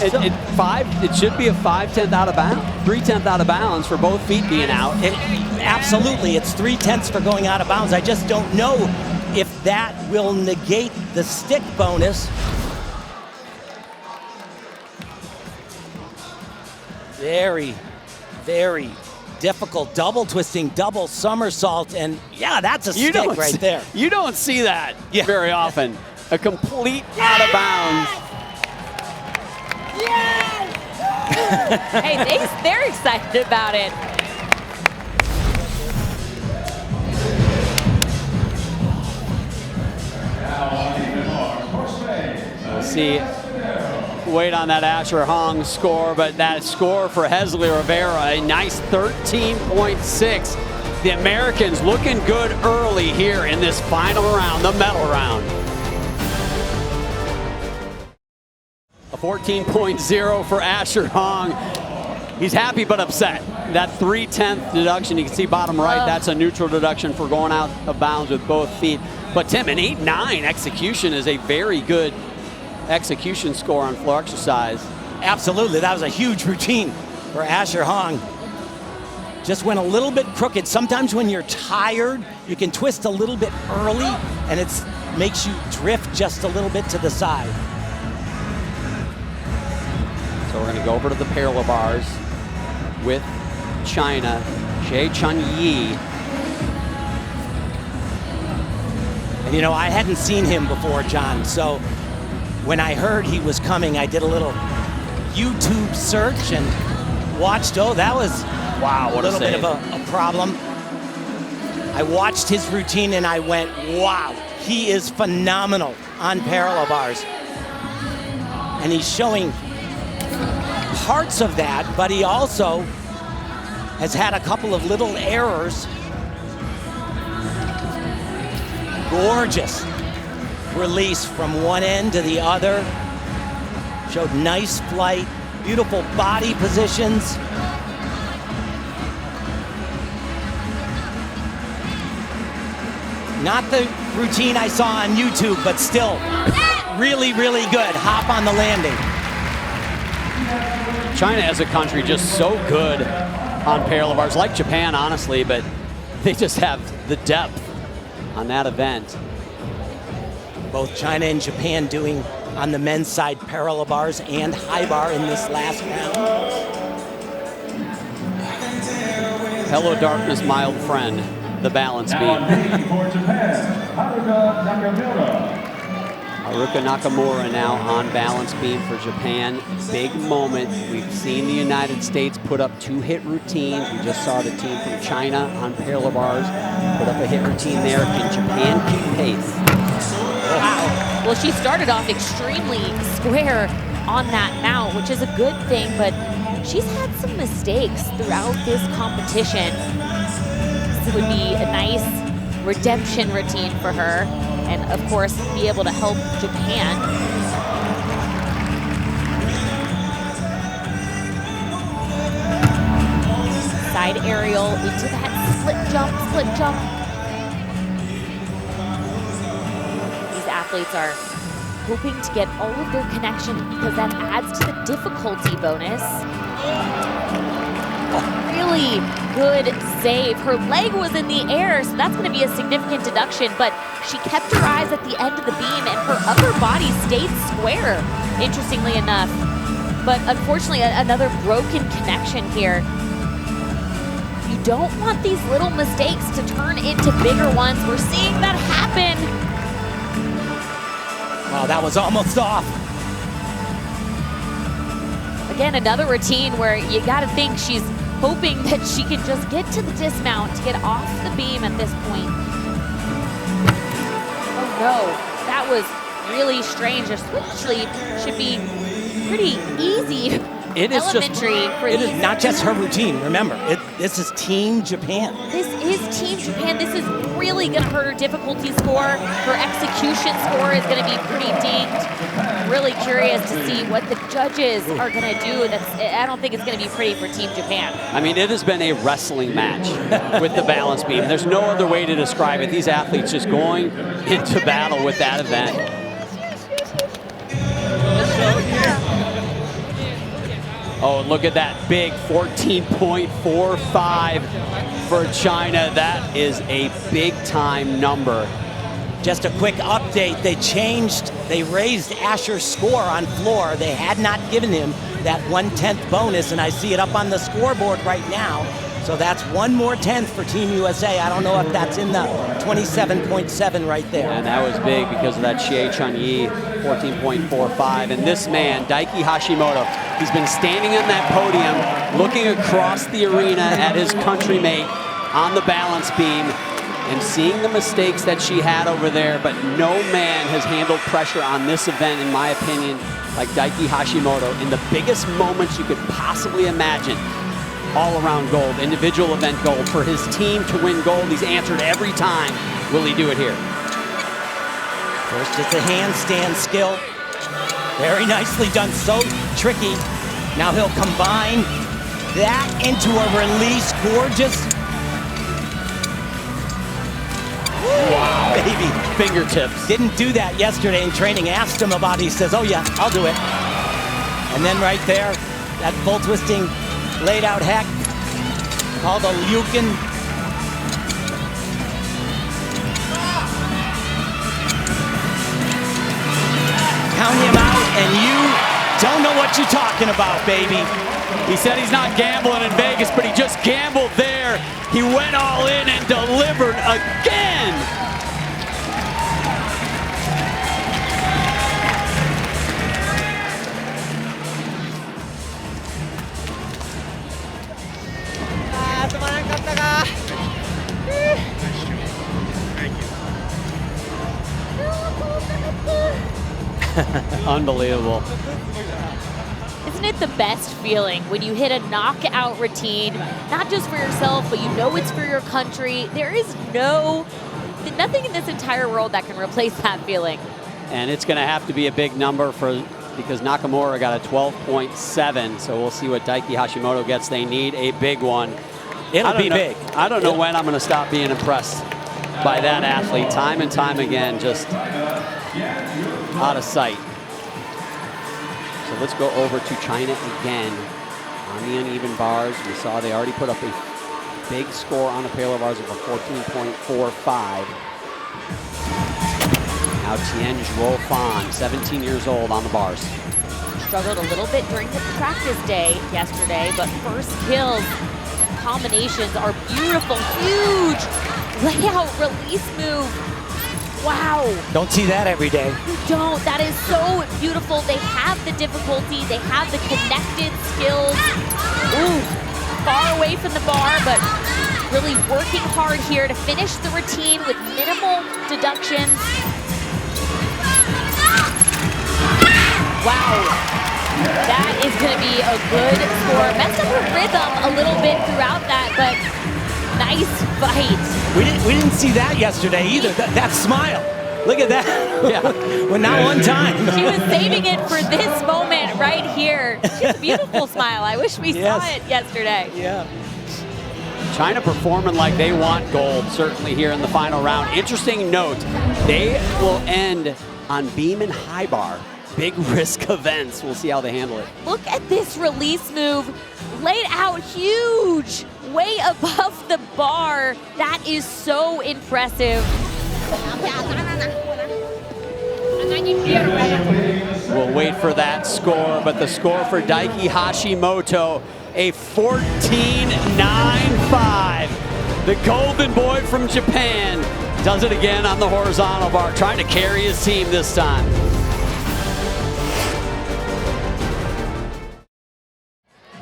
It should be a 5/10 out of bounds, 3/10 out of bounds for both feet being out. Absolutely, it's 3/10 for going out of bounds. I just don't know if that will negate the stick bonus. Very, very difficult double twisting, double somersault, and yeah, that's a stick right there. You don't see that very often. A complete out of bounds. Hey, they're excited about it. We'll see. Wait on that Asher Hong score, but that score for Henderson Rivera, a nice 13.6. The Americans looking good early here in this final round, the medal round. A 14.0 for Asher Hong. He's happy but upset. That 3/10 deduction, you can see bottom right, that's a neutral deduction for going out of bounds with both feet. But Tim, an 8.9 execution is a very good execution score on floor exercise. Absolutely, that was a huge routine for Asher Hong. Just went a little bit crooked. Sometimes when you're tired, you can twist a little bit early and it makes you drift just a little bit to the side. So we're gonna go over to the parallel bars with China, Xie Chun-Yi. And you know, I hadn't seen him before, John, so when I heard he was coming, I did a little YouTube search and watched, that was wow, what a little bit save. of a problem. I watched his routine and I went, wow, he is phenomenal on parallel bars. And he's showing parts of that, but he also has had a couple of little errors. Gorgeous release from one end to the other. Showed nice flight, beautiful body positions. Not the routine I saw on YouTube, but still really, really good. Hop on the landing. China as a country just so good on parallel bars, like Japan, honestly, but they just have the depth on that event. Both China and Japan doing on the men's side parallel bars and high bar in this last round. Hello, darkness, my old friend, the balance beam. Haruka Nakamura now on balance beam for Japan. Big moment. We've seen the United States put up 2-hit routines. We just saw the team from China on parallel bars put up a hit routine there. Can Japan keep pace? Wow. Well, she started off extremely square on that mount, which is a good thing, but she's had some mistakes throughout this competition. This would be a nice redemption routine for her, and of course, be able to help Japan. Side aerial into that split jump. Athletes are hoping to get all of their connections because that adds to the difficulty bonus. Really good save. Her leg was in the air, so that's going to be a significant deduction, but she kept her eyes at the end of the beam and her upper body stayed square, interestingly enough. But unfortunately, another broken connection here. You don't want these little mistakes to turn into bigger ones. We're seeing that happen. Wow, that was almost off. Again, another routine where you gotta think she's hoping that she can just get to the dismount to get off the beam at this point. Oh no, that was really strange. A switch leap should be pretty easy. It is elementary for it these. is not just her routine. Remember, this is Team Japan. This is Team Japan. This is really going to hurt her difficulty score. Her execution score is going to be pretty dinged. Really curious to see what the judges are going to do. I don't think it's going to be pretty for Team Japan. I mean, it has been a wrestling match with the balance beam. There's no other way to describe it. These athletes just going into battle with that event. Oh, and look at that big 14.45 for China. That is a big time number. Just a quick update, they raised Asher's score on floor. They had not given him that 1/10 bonus, and I see it up on the scoreboard right now. So that's one more tenth for Team USA. I don't know if that's in the 27.7 right there. And that was big because of that Xie Chunyi, 14.45. And this man, Daiki Hashimoto, he's been standing on that podium, looking across the arena at his countrymate on the balance beam and seeing the mistakes that she had over there, but no man has handled pressure on this event, in my opinion, like Daiki Hashimoto in the biggest moments you could possibly imagine. All-around gold, individual event gold for his team to win gold. He's answered every time. Will he do it here? First, it's a handstand skill. Very nicely done, so tricky. Now he'll combine that into a release, gorgeous. Wow, baby. Fingertips. Didn't do that yesterday in training. Asked him about it. He says, oh yeah, I'll do it. And then right there, that full twisting laid out hack called a Lucan. Count him out and you don't know what you're talking about, baby. He said he's not gambling in Vegas, but he just gambled there. He went all in and delivered again. Unbelievable. Isn't it the best feeling when you hit a knockout routine, not just for yourself, but you know it's for your country? There is nothing in this entire world that can replace that feeling. And it's going to have to be a big number because Nakamura got a 12.7, so we'll see what Daiki Hashimoto gets. They need a big one. It'll be big. I don't know when I'm going to stop being impressed by that athlete. Time and time again, just out of sight. So let's go over to China again on the uneven bars. We saw they already put up a big score on the parallel bars of a 14.45. Now Tian Zhuofan, 17 years old, on the bars. Struggled a little bit during the practice day yesterday, but first kills, combinations are beautiful. Huge layout release move. Wow. Don't see that every day. You don't. That is so beautiful. They have the difficulty. They have the connected skills. Ooh, far away from the bar, but really working hard here to finish the routine with minimal deductions. Wow. That is going to be a good score. Messed up her rhythm a little bit throughout that, but nice fight. We didn't see that yesterday either. That smile. Look at that. Yeah. Well, not one time. She was saving it for this moment right here. She has a beautiful smile. I wish we saw it yesterday. Yeah. China performing like they want gold, certainly here in the final round. Interesting note, they will end on beam and high bar. Big risk events. We'll see how they handle it. Look at this release move. Laid out huge, way above the bar. That is so impressive. We'll wait for that score, but the score for Daiki Hashimoto, a 14.95. The golden boy from Japan does it again on the horizontal bar, trying to carry his team this time.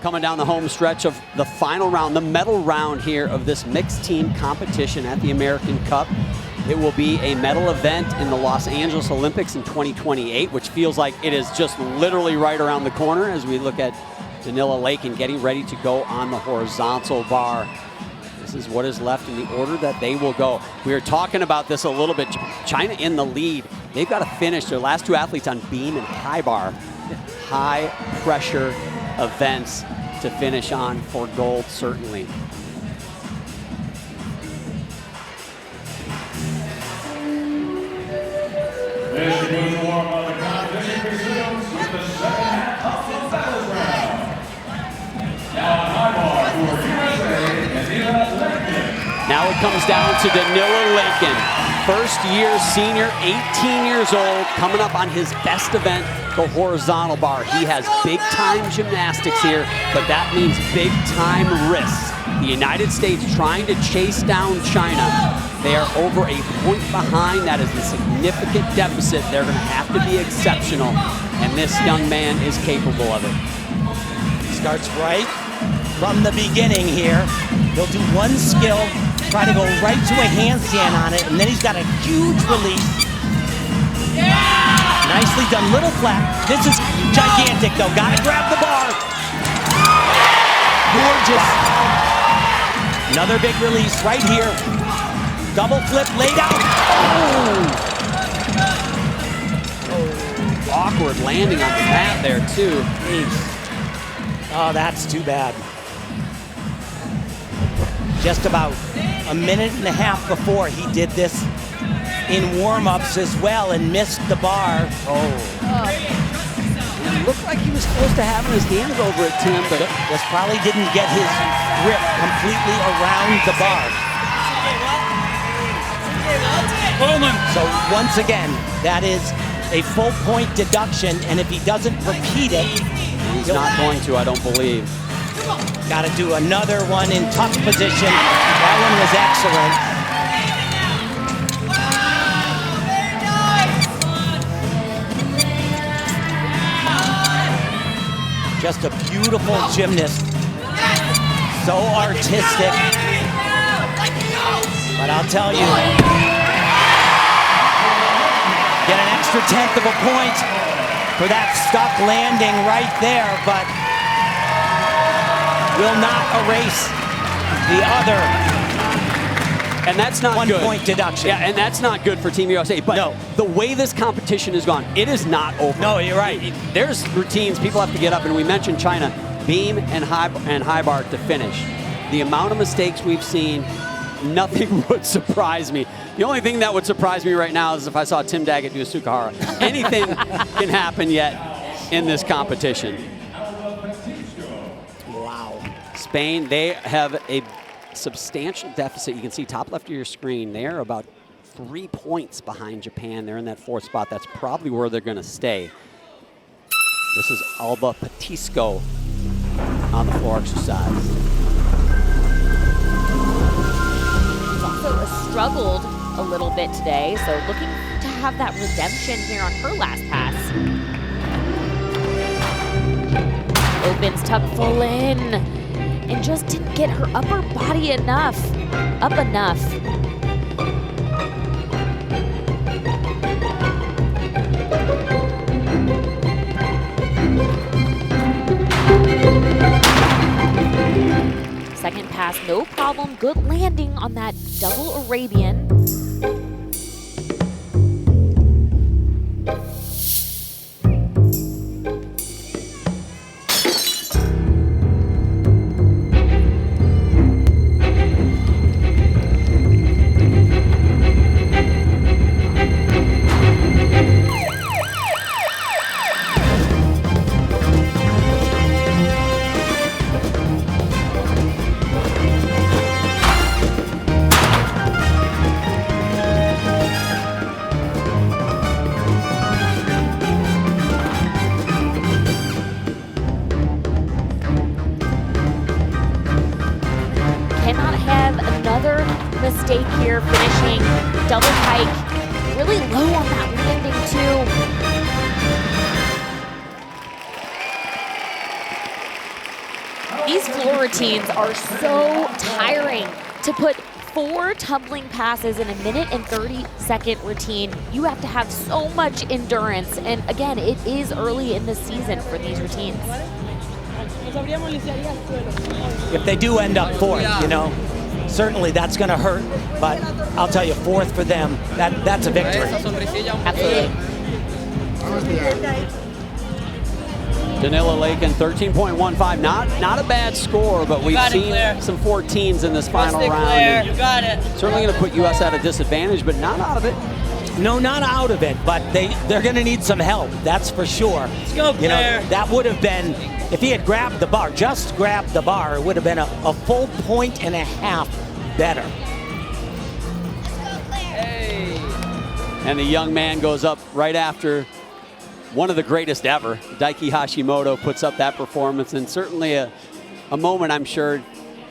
Coming down the home stretch of the final round, the medal round here of this mixed team competition at the American Cup. It will be a medal event in the Los Angeles Olympics in 2028, which feels like it is just literally right around the corner as we look at Danila Lake and getting ready to go on the horizontal bar. This is what is left in the order that they will go. We were talking about this a little bit. China in the lead. They've got to finish their last two athletes on beam and high bar. High pressure events to finish on for gold, certainly. Now it comes down to Danila Lakin. first-year senior, 18 years old, coming up on his best event, the horizontal bar. He has big-time gymnastics here, but that means big-time risks. The United States trying to chase down China. They are over a point behind. That is a significant deficit. They're going to have to be exceptional, and this young man is capable of it. Starts right from the beginning here. He'll do one skill, try to go right to a handstand on it, and then he's got a huge release. Nicely done, little flat. This is gigantic though, gotta grab the bar. Gorgeous. Another big release right here. Double flip, laid out. Oh. Awkward landing on the mat there too. Oh, that's too bad. Just about a minute and a half before he did this in warm-ups as well and missed the bar. It looked like he was supposed to have his hands over it, Tim, but just probably didn't get his grip completely around the bar. So once again, that is a full point deduction, and if he doesn't repeat it, he's not going to, I don't believe. Got to do another one in tough position. That one was excellent. Just a beautiful gymnast. So artistic. But I'll tell you, get an extra 1/10 of a point for that stuck landing right there, but will not erase the other. And that's not 1 good. point deduction. Yeah, and that's not good for Team USA. But no, the way this competition has gone, it is not over. No, you're right. There's routines people have to get up, and we mentioned China, beam and high bar to finish. The amount of mistakes we've seen, nothing would surprise me. The only thing that would surprise me right now is if I saw Tim Daggett do a Sukahara. Anything can happen yet in this competition. Wow. Spain, they have a substantial deficit. You can see top left of your screen. They're about 3 points behind Japan. They're in that 4th spot. That's probably where they're going to stay. This is Alba Patisco on the floor exercise. She's also struggled a little bit today, so looking to have that redemption here on her last pass. Opens tuck full in, and just didn't get her upper body enough. Up enough. Second pass, no problem. Good landing on that double Arabian. Mistake here, finishing double pike, really low on that landing too. These floor routines are so tiring. To put 4 tumbling passes in a 1:30-second routine, you have to have so much endurance. And again, it is early in the season for these routines. If they do end up 4th, you know, certainly that's going to hurt, but I'll tell you, 4th for them, that's a victory. Absolutely. Danila Lakin, 13.15. Not a bad score, but we've seen some 14s in this final round. You got it. Certainly going to put US at a disadvantage, but not out of it. No, not out of it, but they're going to need some help, that's for sure. Let's go, you know, that would have been, if he had grabbed the bar, just grabbed the bar, it would have been a full 1.5 points better. Hey. And the young man goes up right after one of the greatest ever. Daiki Hashimoto puts up that performance, and certainly a moment I'm sure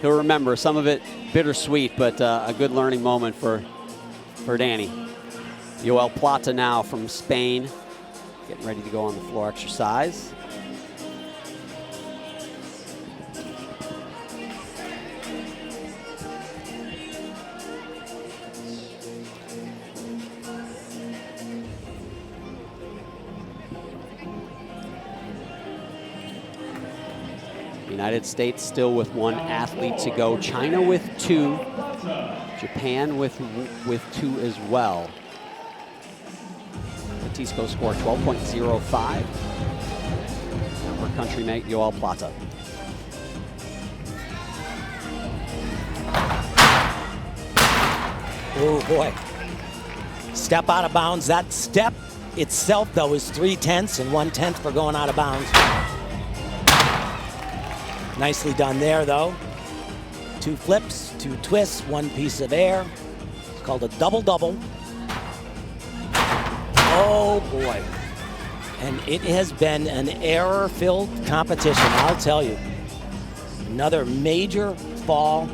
he'll remember. Some of it bittersweet, but a good learning moment for Danny. Yoel Plata now from Spain, getting ready to go on the floor exercise. United States still with 1 athlete to go. China with 2. Japan with 2 as well. Batisco score 12.05. Number country mate Yoel Plata. Oh boy. Step out of bounds. That step itself though is 3/10 and 1/10 for going out of bounds. Nicely done there, though. 2 flips, 2 twists, 1 piece of air. It's called a double-double. Oh, boy. And it has been an error-filled competition, I'll tell you. Another major fall.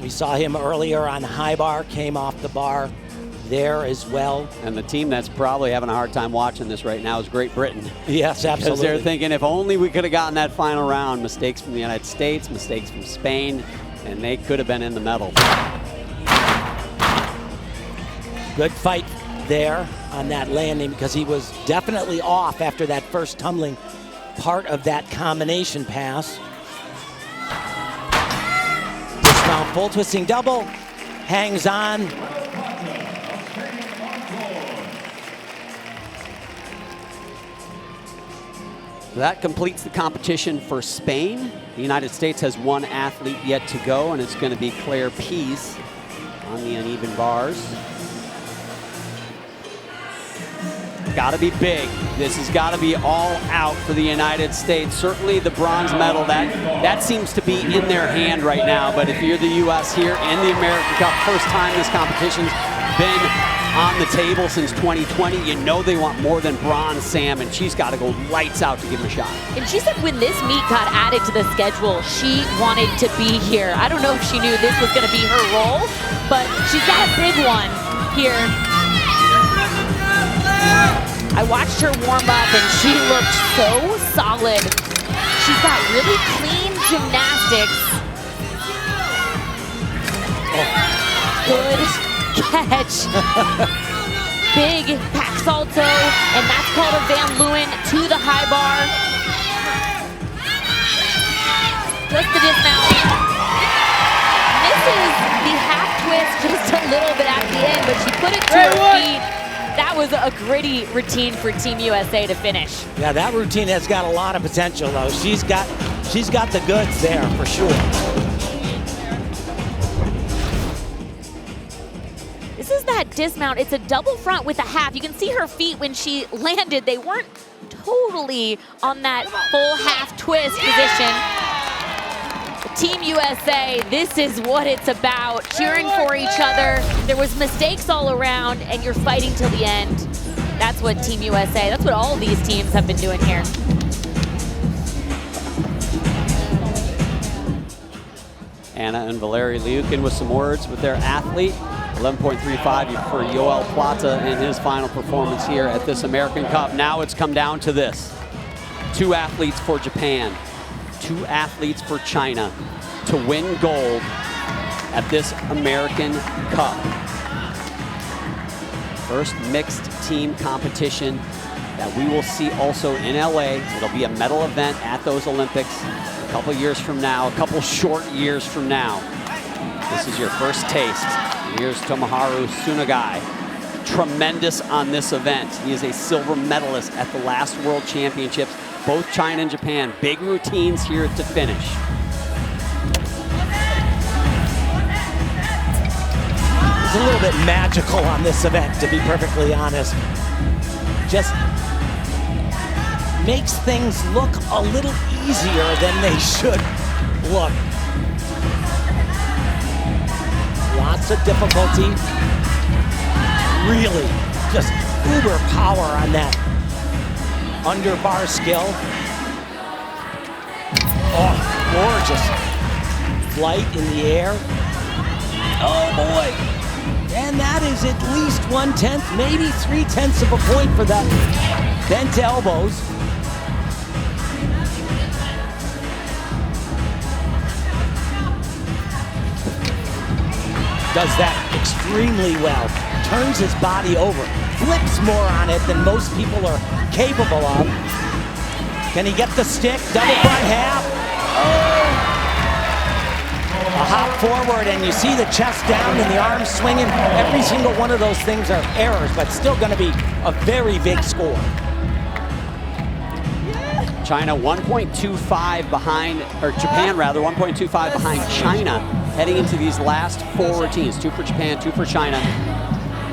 We saw him earlier on high bar, came off the bar there as well. And the team that's probably having a hard time watching this right now is Great Britain. Yes, absolutely. Because they're thinking, if only we could have gotten that final round. Mistakes from the United States, mistakes from Spain, and they could have been in the medal. Good fight there on that landing, because he was definitely off after that first tumbling part of that combination pass. Dismount full twisting double, hangs on. That completes the competition for Spain. The United States has 1 athlete yet to go, and it's going to be Claire Pease on the uneven bars. Got to be big. This has got to be all out for the United States. Certainly the bronze medal, that seems to be in their hand right now. But if you're the U.S. here in the American Cup, first time this competition's been on the table since 2020, you know they want more than bronze, Sam, and she's got to go lights out to give them a shot. And she said when this meet got added to the schedule, she wanted to be here. I don't know if she knew this was going to be her role, but she's got a big one here. I watched her warm up, and she looked so solid. She's got really clean gymnastics. Good catch. Big pack salto, and that's called a Van Leeuwen to the high bar. Just the dismount. Misses the half twist just a little bit at the end, but she put it to her feet. That was a gritty routine for Team USA to finish. Yeah, that routine has got a lot of potential, though. She's got the goods there for sure. This is that dismount. It's a double front with a half. You can see her feet when she landed. They weren't totally on that full half twist position. Team USA, this is what it's about. Cheering for each other. There was mistakes all around, and you're fighting till the end. That's what Team USA, that's what all of these teams have been doing here. Anna and Valeri Liukin with some words with their athlete. 11.35 for Yoel Plata in his final performance here at this American Cup. Now it's come down to this. 2 athletes for Japan, 2 athletes for China to win gold at this American Cup. First mixed team competition that we will see also in LA. It'll be a medal event at those Olympics a couple years from now, a couple short years from now. This is your first taste. Here's Tomoharu Sunagai. Tremendous on this event. He is a silver medalist at the last World Championships. Both China and Japan, big routines here to finish. It's a little bit magical on this event, to be perfectly honest. Just makes things look a little easier than they should look. Lots of difficulty. Really just uber power on that under bar skill. Oh, gorgeous flight in the air. Oh boy. And that is at least 1/10, maybe 3/10 of a point for the bent elbows. Does that extremely well. Turns his body over. Flips more on it than most people are capable of. Can he get the stick? Double front half. Oh! A hop forward, and you see the chest down and the arms swinging. Every single one of those things are errors, but still going to be a very big score. China 1.25 behind, or Japan rather, 1.25 behind China heading into these last 4 routines. 2 for Japan, 2 for China.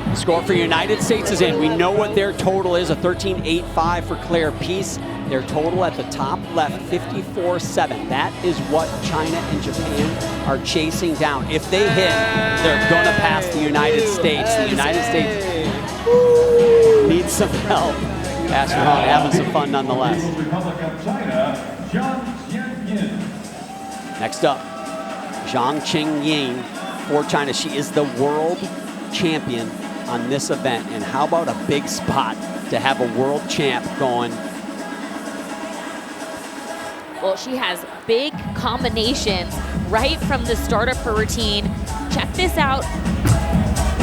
The score for United States is in. We know what their total is, a 13.85 for Claire Peace. Their total at the top left, 54.7. That is what China and Japan are chasing down. If they hit, they're gonna pass the United States. The United States needs some help. Asher Hong having some fun nonetheless. Next up, Zhang Qingying for China. She is the world champion on this event. And how about a big spot to have a world champ going? Well, she has big combinations right from the start of her routine. Check this out.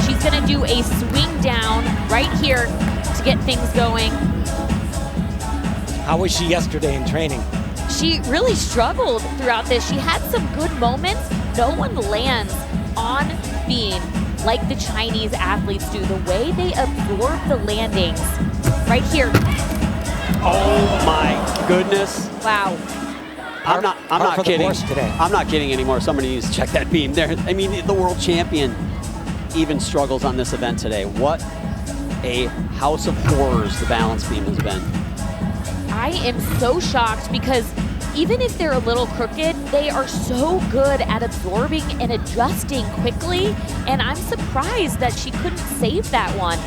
She's gonna do a swing down right here to get things going. How was she yesterday in training? She really struggled throughout this. She had some good moments. No one lands on beam like the Chinese athletes do. The way they absorb the landings right here. Oh my goodness. Wow. I'm not kidding. Today. I'm not kidding anymore. Somebody needs to check that beam there. I mean, the world champion even struggles on this event today. What a house of horrors the balance beam has been. I am so shocked because even if they're a little crooked, they are so good at absorbing and adjusting quickly. And I'm surprised that she couldn't save that one.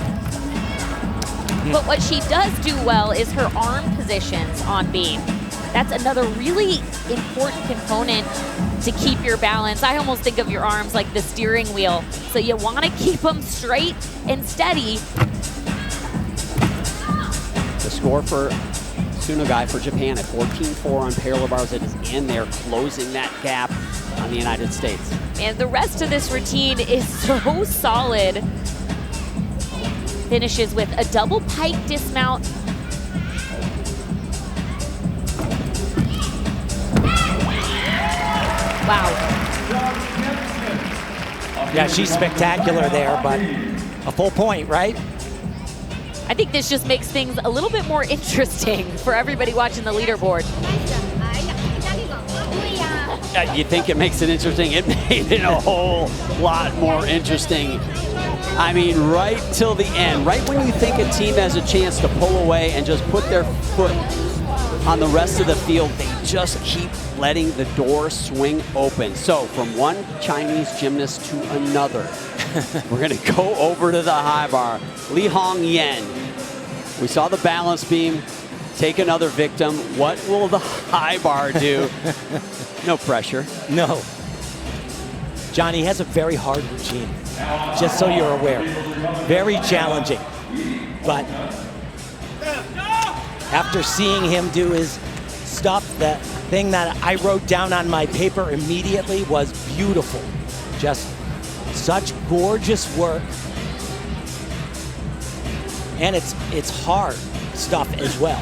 But what she does do well is her arm positions on beam. That's another really important component to keep your balance. I almost think of your arms like the steering wheel. So you want to keep them straight and steady. The score for Tsunogai for Japan at 14.4 on parallel bars. It is in there, closing that gap on the United States. And the rest of this routine is so solid. Finishes with a double pike dismount. Wow. Yeah, she's spectacular there, but a full point, right? I think this just makes things a little bit more interesting for everybody watching the leaderboard. You think it makes it interesting? It made it a whole lot more interesting. I mean, right till the end, right when you think a team has a chance to pull away and just put their foot on the rest of the field, they just keep letting the door swing open. So from one Chinese gymnast to another, we're gonna go over to the high bar. Li Hongyan, we saw the balance beam take another victim. What will the high bar do? No pressure. No. Johnny has a very hard routine, just so you're aware. Very challenging. But after seeing him do his stuff, the thing that I wrote down on my paper immediately was beautiful. Just such gorgeous work. And it's hard stuff as well.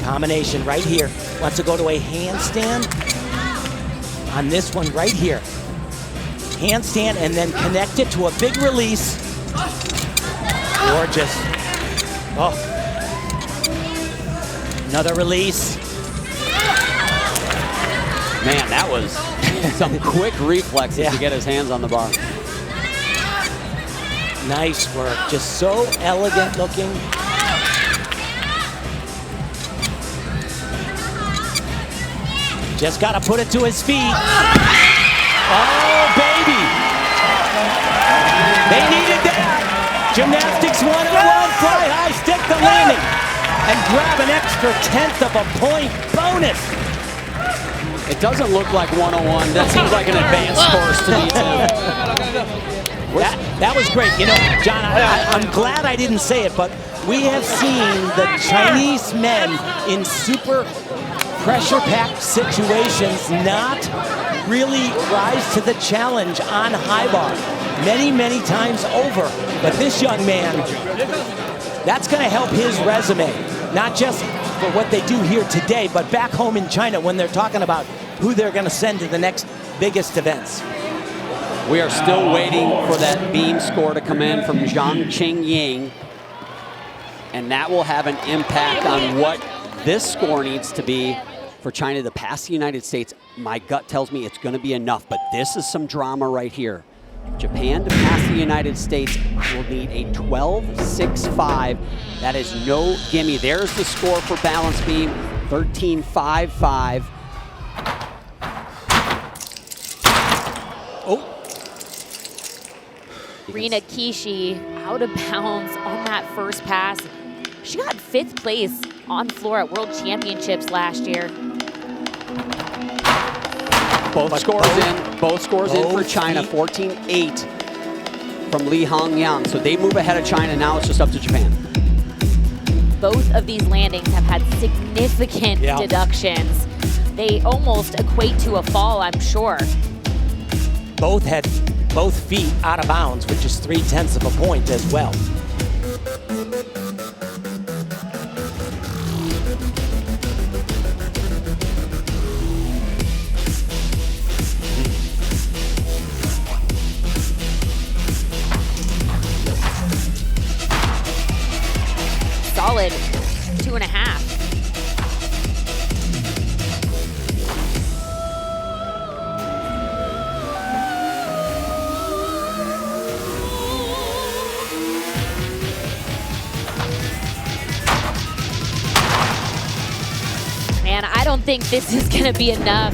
Combination right here. Wants to go to a handstand on this one right here. Handstand and then connect it to a big release. Gorgeous. Oh. Another release. Man, that was some quick reflexes to get his hands on the bar. Nice work. Just so elegant looking. Just got to put it to his feet. Oh, baby. They needed that. Gymnastics 101, fly high, stick the landing, and grab an extra 1/10 of a point bonus. It doesn't look like 101. That seems like an advanced course to me, too. That was great. You know, John, I'm glad I didn't say it, but we have seen the Chinese men in super pressure-packed situations not really rise to the challenge on high bar many, many times over. But this young man, that's going to help his resume, not just for what they do here today, but back home in China when they're talking about who they're going to send to the next biggest events. We are still waiting for that beam score to come in from Zhang Qingying, and that will have an impact on what this score needs to be for China to pass the United States. My gut tells me it's going to be enough, but this is some drama right here. Japan to pass the United States will need a 12.65. That is no gimme. There's the score for balance beam, 13.55. Oh. Rina Kishi out of bounds on that first pass. She got 5th place on floor at World Championships last year. Both scores in for China, 14-8 from Li Hongyang. So they move ahead of China. Now it's just up to Japan. Both of these landings have had significant deductions. They almost equate to a fall, I'm sure. Both had both feet out of bounds, which is 3/10 of a point as well. Solid 2.5. Man, I don't think this is going to be enough.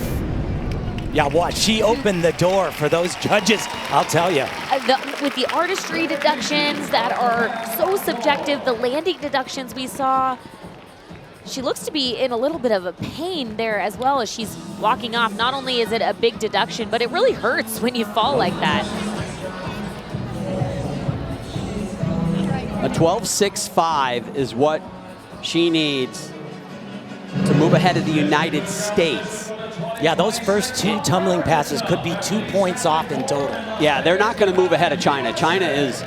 Yeah, watch. She opened the door for those judges, I'll tell you. With the artistry deductions that are so subjective, the landing deductions we saw, she looks to be in a little bit of a pain there as well as she's walking off. Not only is it a big deduction, but it really hurts when you fall like that. A 12.65 is what she needs to move ahead of the United States. Yeah, those first 2 tumbling passes could be 2 points off in total. Yeah, they're not going to move ahead of China. China is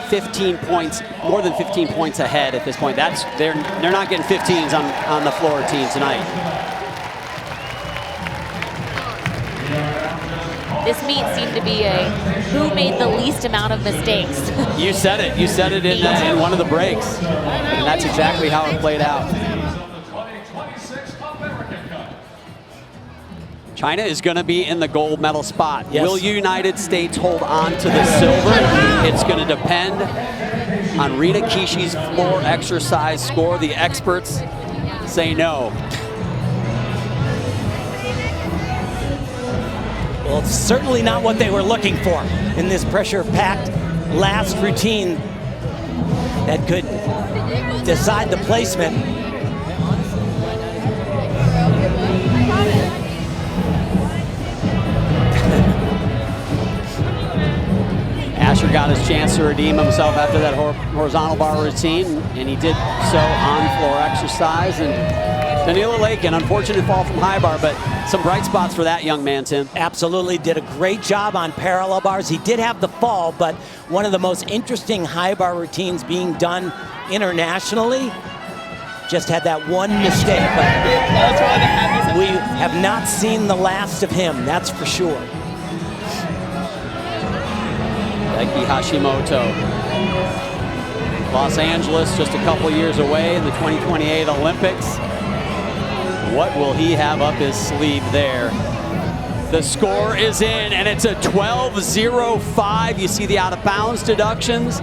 15 points, more than 15 points ahead at this point. They're not getting 15s on the floor team tonight. This meet seemed to be a who made the least amount of mistakes. You said it. You said it in one of the breaks, and that's exactly how it played out. China is going to be in the gold medal spot. Yes. Will United States hold on to the silver? It's going to depend on Rina Kishi's floor exercise score. The experts say no. Well, it's certainly not what they were looking for in this pressure-packed last routine that could decide the placement. Asher got his chance to redeem himself after that horizontal bar routine, and he did so on floor exercise. And Danila Lake, an unfortunate fall from high bar, but some bright spots for that young man, Tim. Absolutely, did a great job on parallel bars. He did have the fall, but one of the most interesting high bar routines being done internationally. Just had that one mistake, but we have not seen the last of him, that's for sure. Becky Hashimoto. Los Angeles just a couple years away in the 2028 Olympics. What will he have up his sleeve there? The score is in, and it's a 12.05. You see the out of bounds deductions,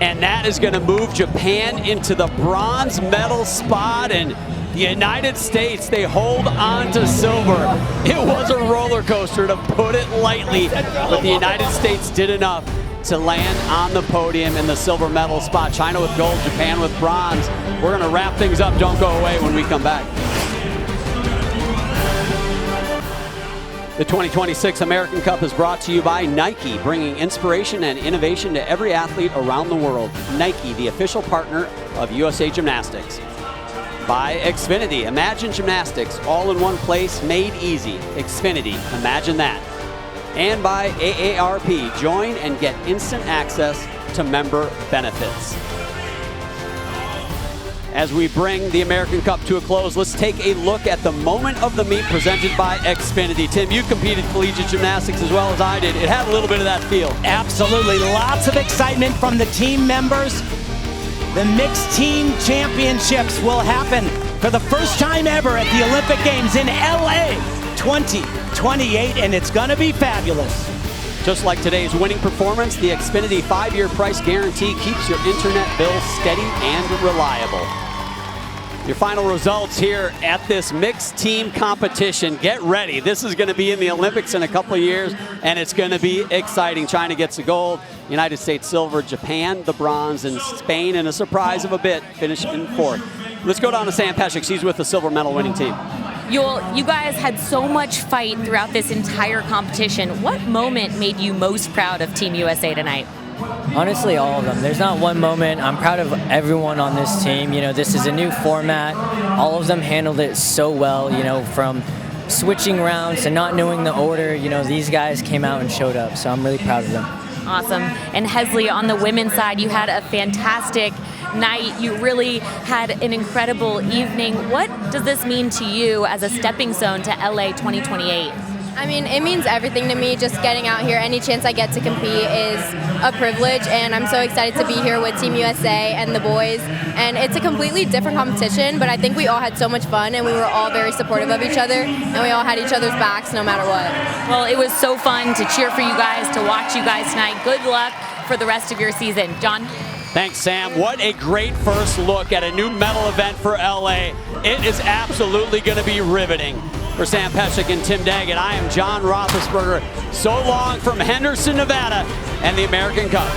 and that is going to move Japan into the bronze medal spot. And The United States, they hold on to silver. It was a roller coaster, to put it lightly, but the United States did enough to land on the podium in the silver medal spot. China with gold, Japan with bronze. We're going to wrap things up. Don't go away when we come back. The 2026 American Cup is brought to you by Nike, bringing inspiration and innovation to every athlete around the world. Nike, the official partner of USA Gymnastics. By Xfinity, imagine gymnastics all in one place, made easy. Xfinity, imagine that. And by AARP, join and get instant access to member benefits. As we bring the American Cup to a close, let's take a look at the moment of the meet presented by Xfinity. Tim, you competed collegiate gymnastics as well as I did. It had a little bit of that feel. Absolutely. Lots of excitement from the team members. The mixed team championships will happen for the first time ever at the Olympic Games in LA 2028, and it's going to be fabulous. Just like today's winning performance, the Xfinity 5-year price guarantee keeps your internet bill steady and reliable. Your final results here at this mixed team competition. Get ready. This is going to be in the Olympics in a couple of years, and it's going to be exciting. China gets the gold, United States silver, Japan the bronze, and Spain, in a surprise of a bit, finished in 4th. Let's go down to Sam Pesek. She's with the silver medal winning team. You guys had so much fight throughout this entire competition. What moment made you most proud of Team USA tonight? Honestly, all of them. There's not one moment. I'm proud of everyone on this team. You know, this is a new format. All of them handled it so well, you know, from switching rounds to not knowing the order. You know, these guys came out and showed up, so I'm really proud of them. Awesome. And Hesley, on the women's side, you had a fantastic night. You really had an incredible evening. What does this mean to you as a stepping stone to LA 2028? I mean, it means everything to me. Just getting out here, any chance I get to compete is a privilege, and I'm so excited to be here with Team USA and the boys. And it's a completely different competition, but I think we all had so much fun, and we were all very supportive of each other, and we all had each other's backs no matter what. Well, it was so fun to cheer for you guys, to watch you guys tonight. Good luck for the rest of your season. John? Thanks, Sam. What a great first look at a new medal event for LA. It is absolutely going to be riveting. For Sam Pesek and Tim Daggett, I am John Roethlisberger. So long from Henderson, Nevada, and the American Cup.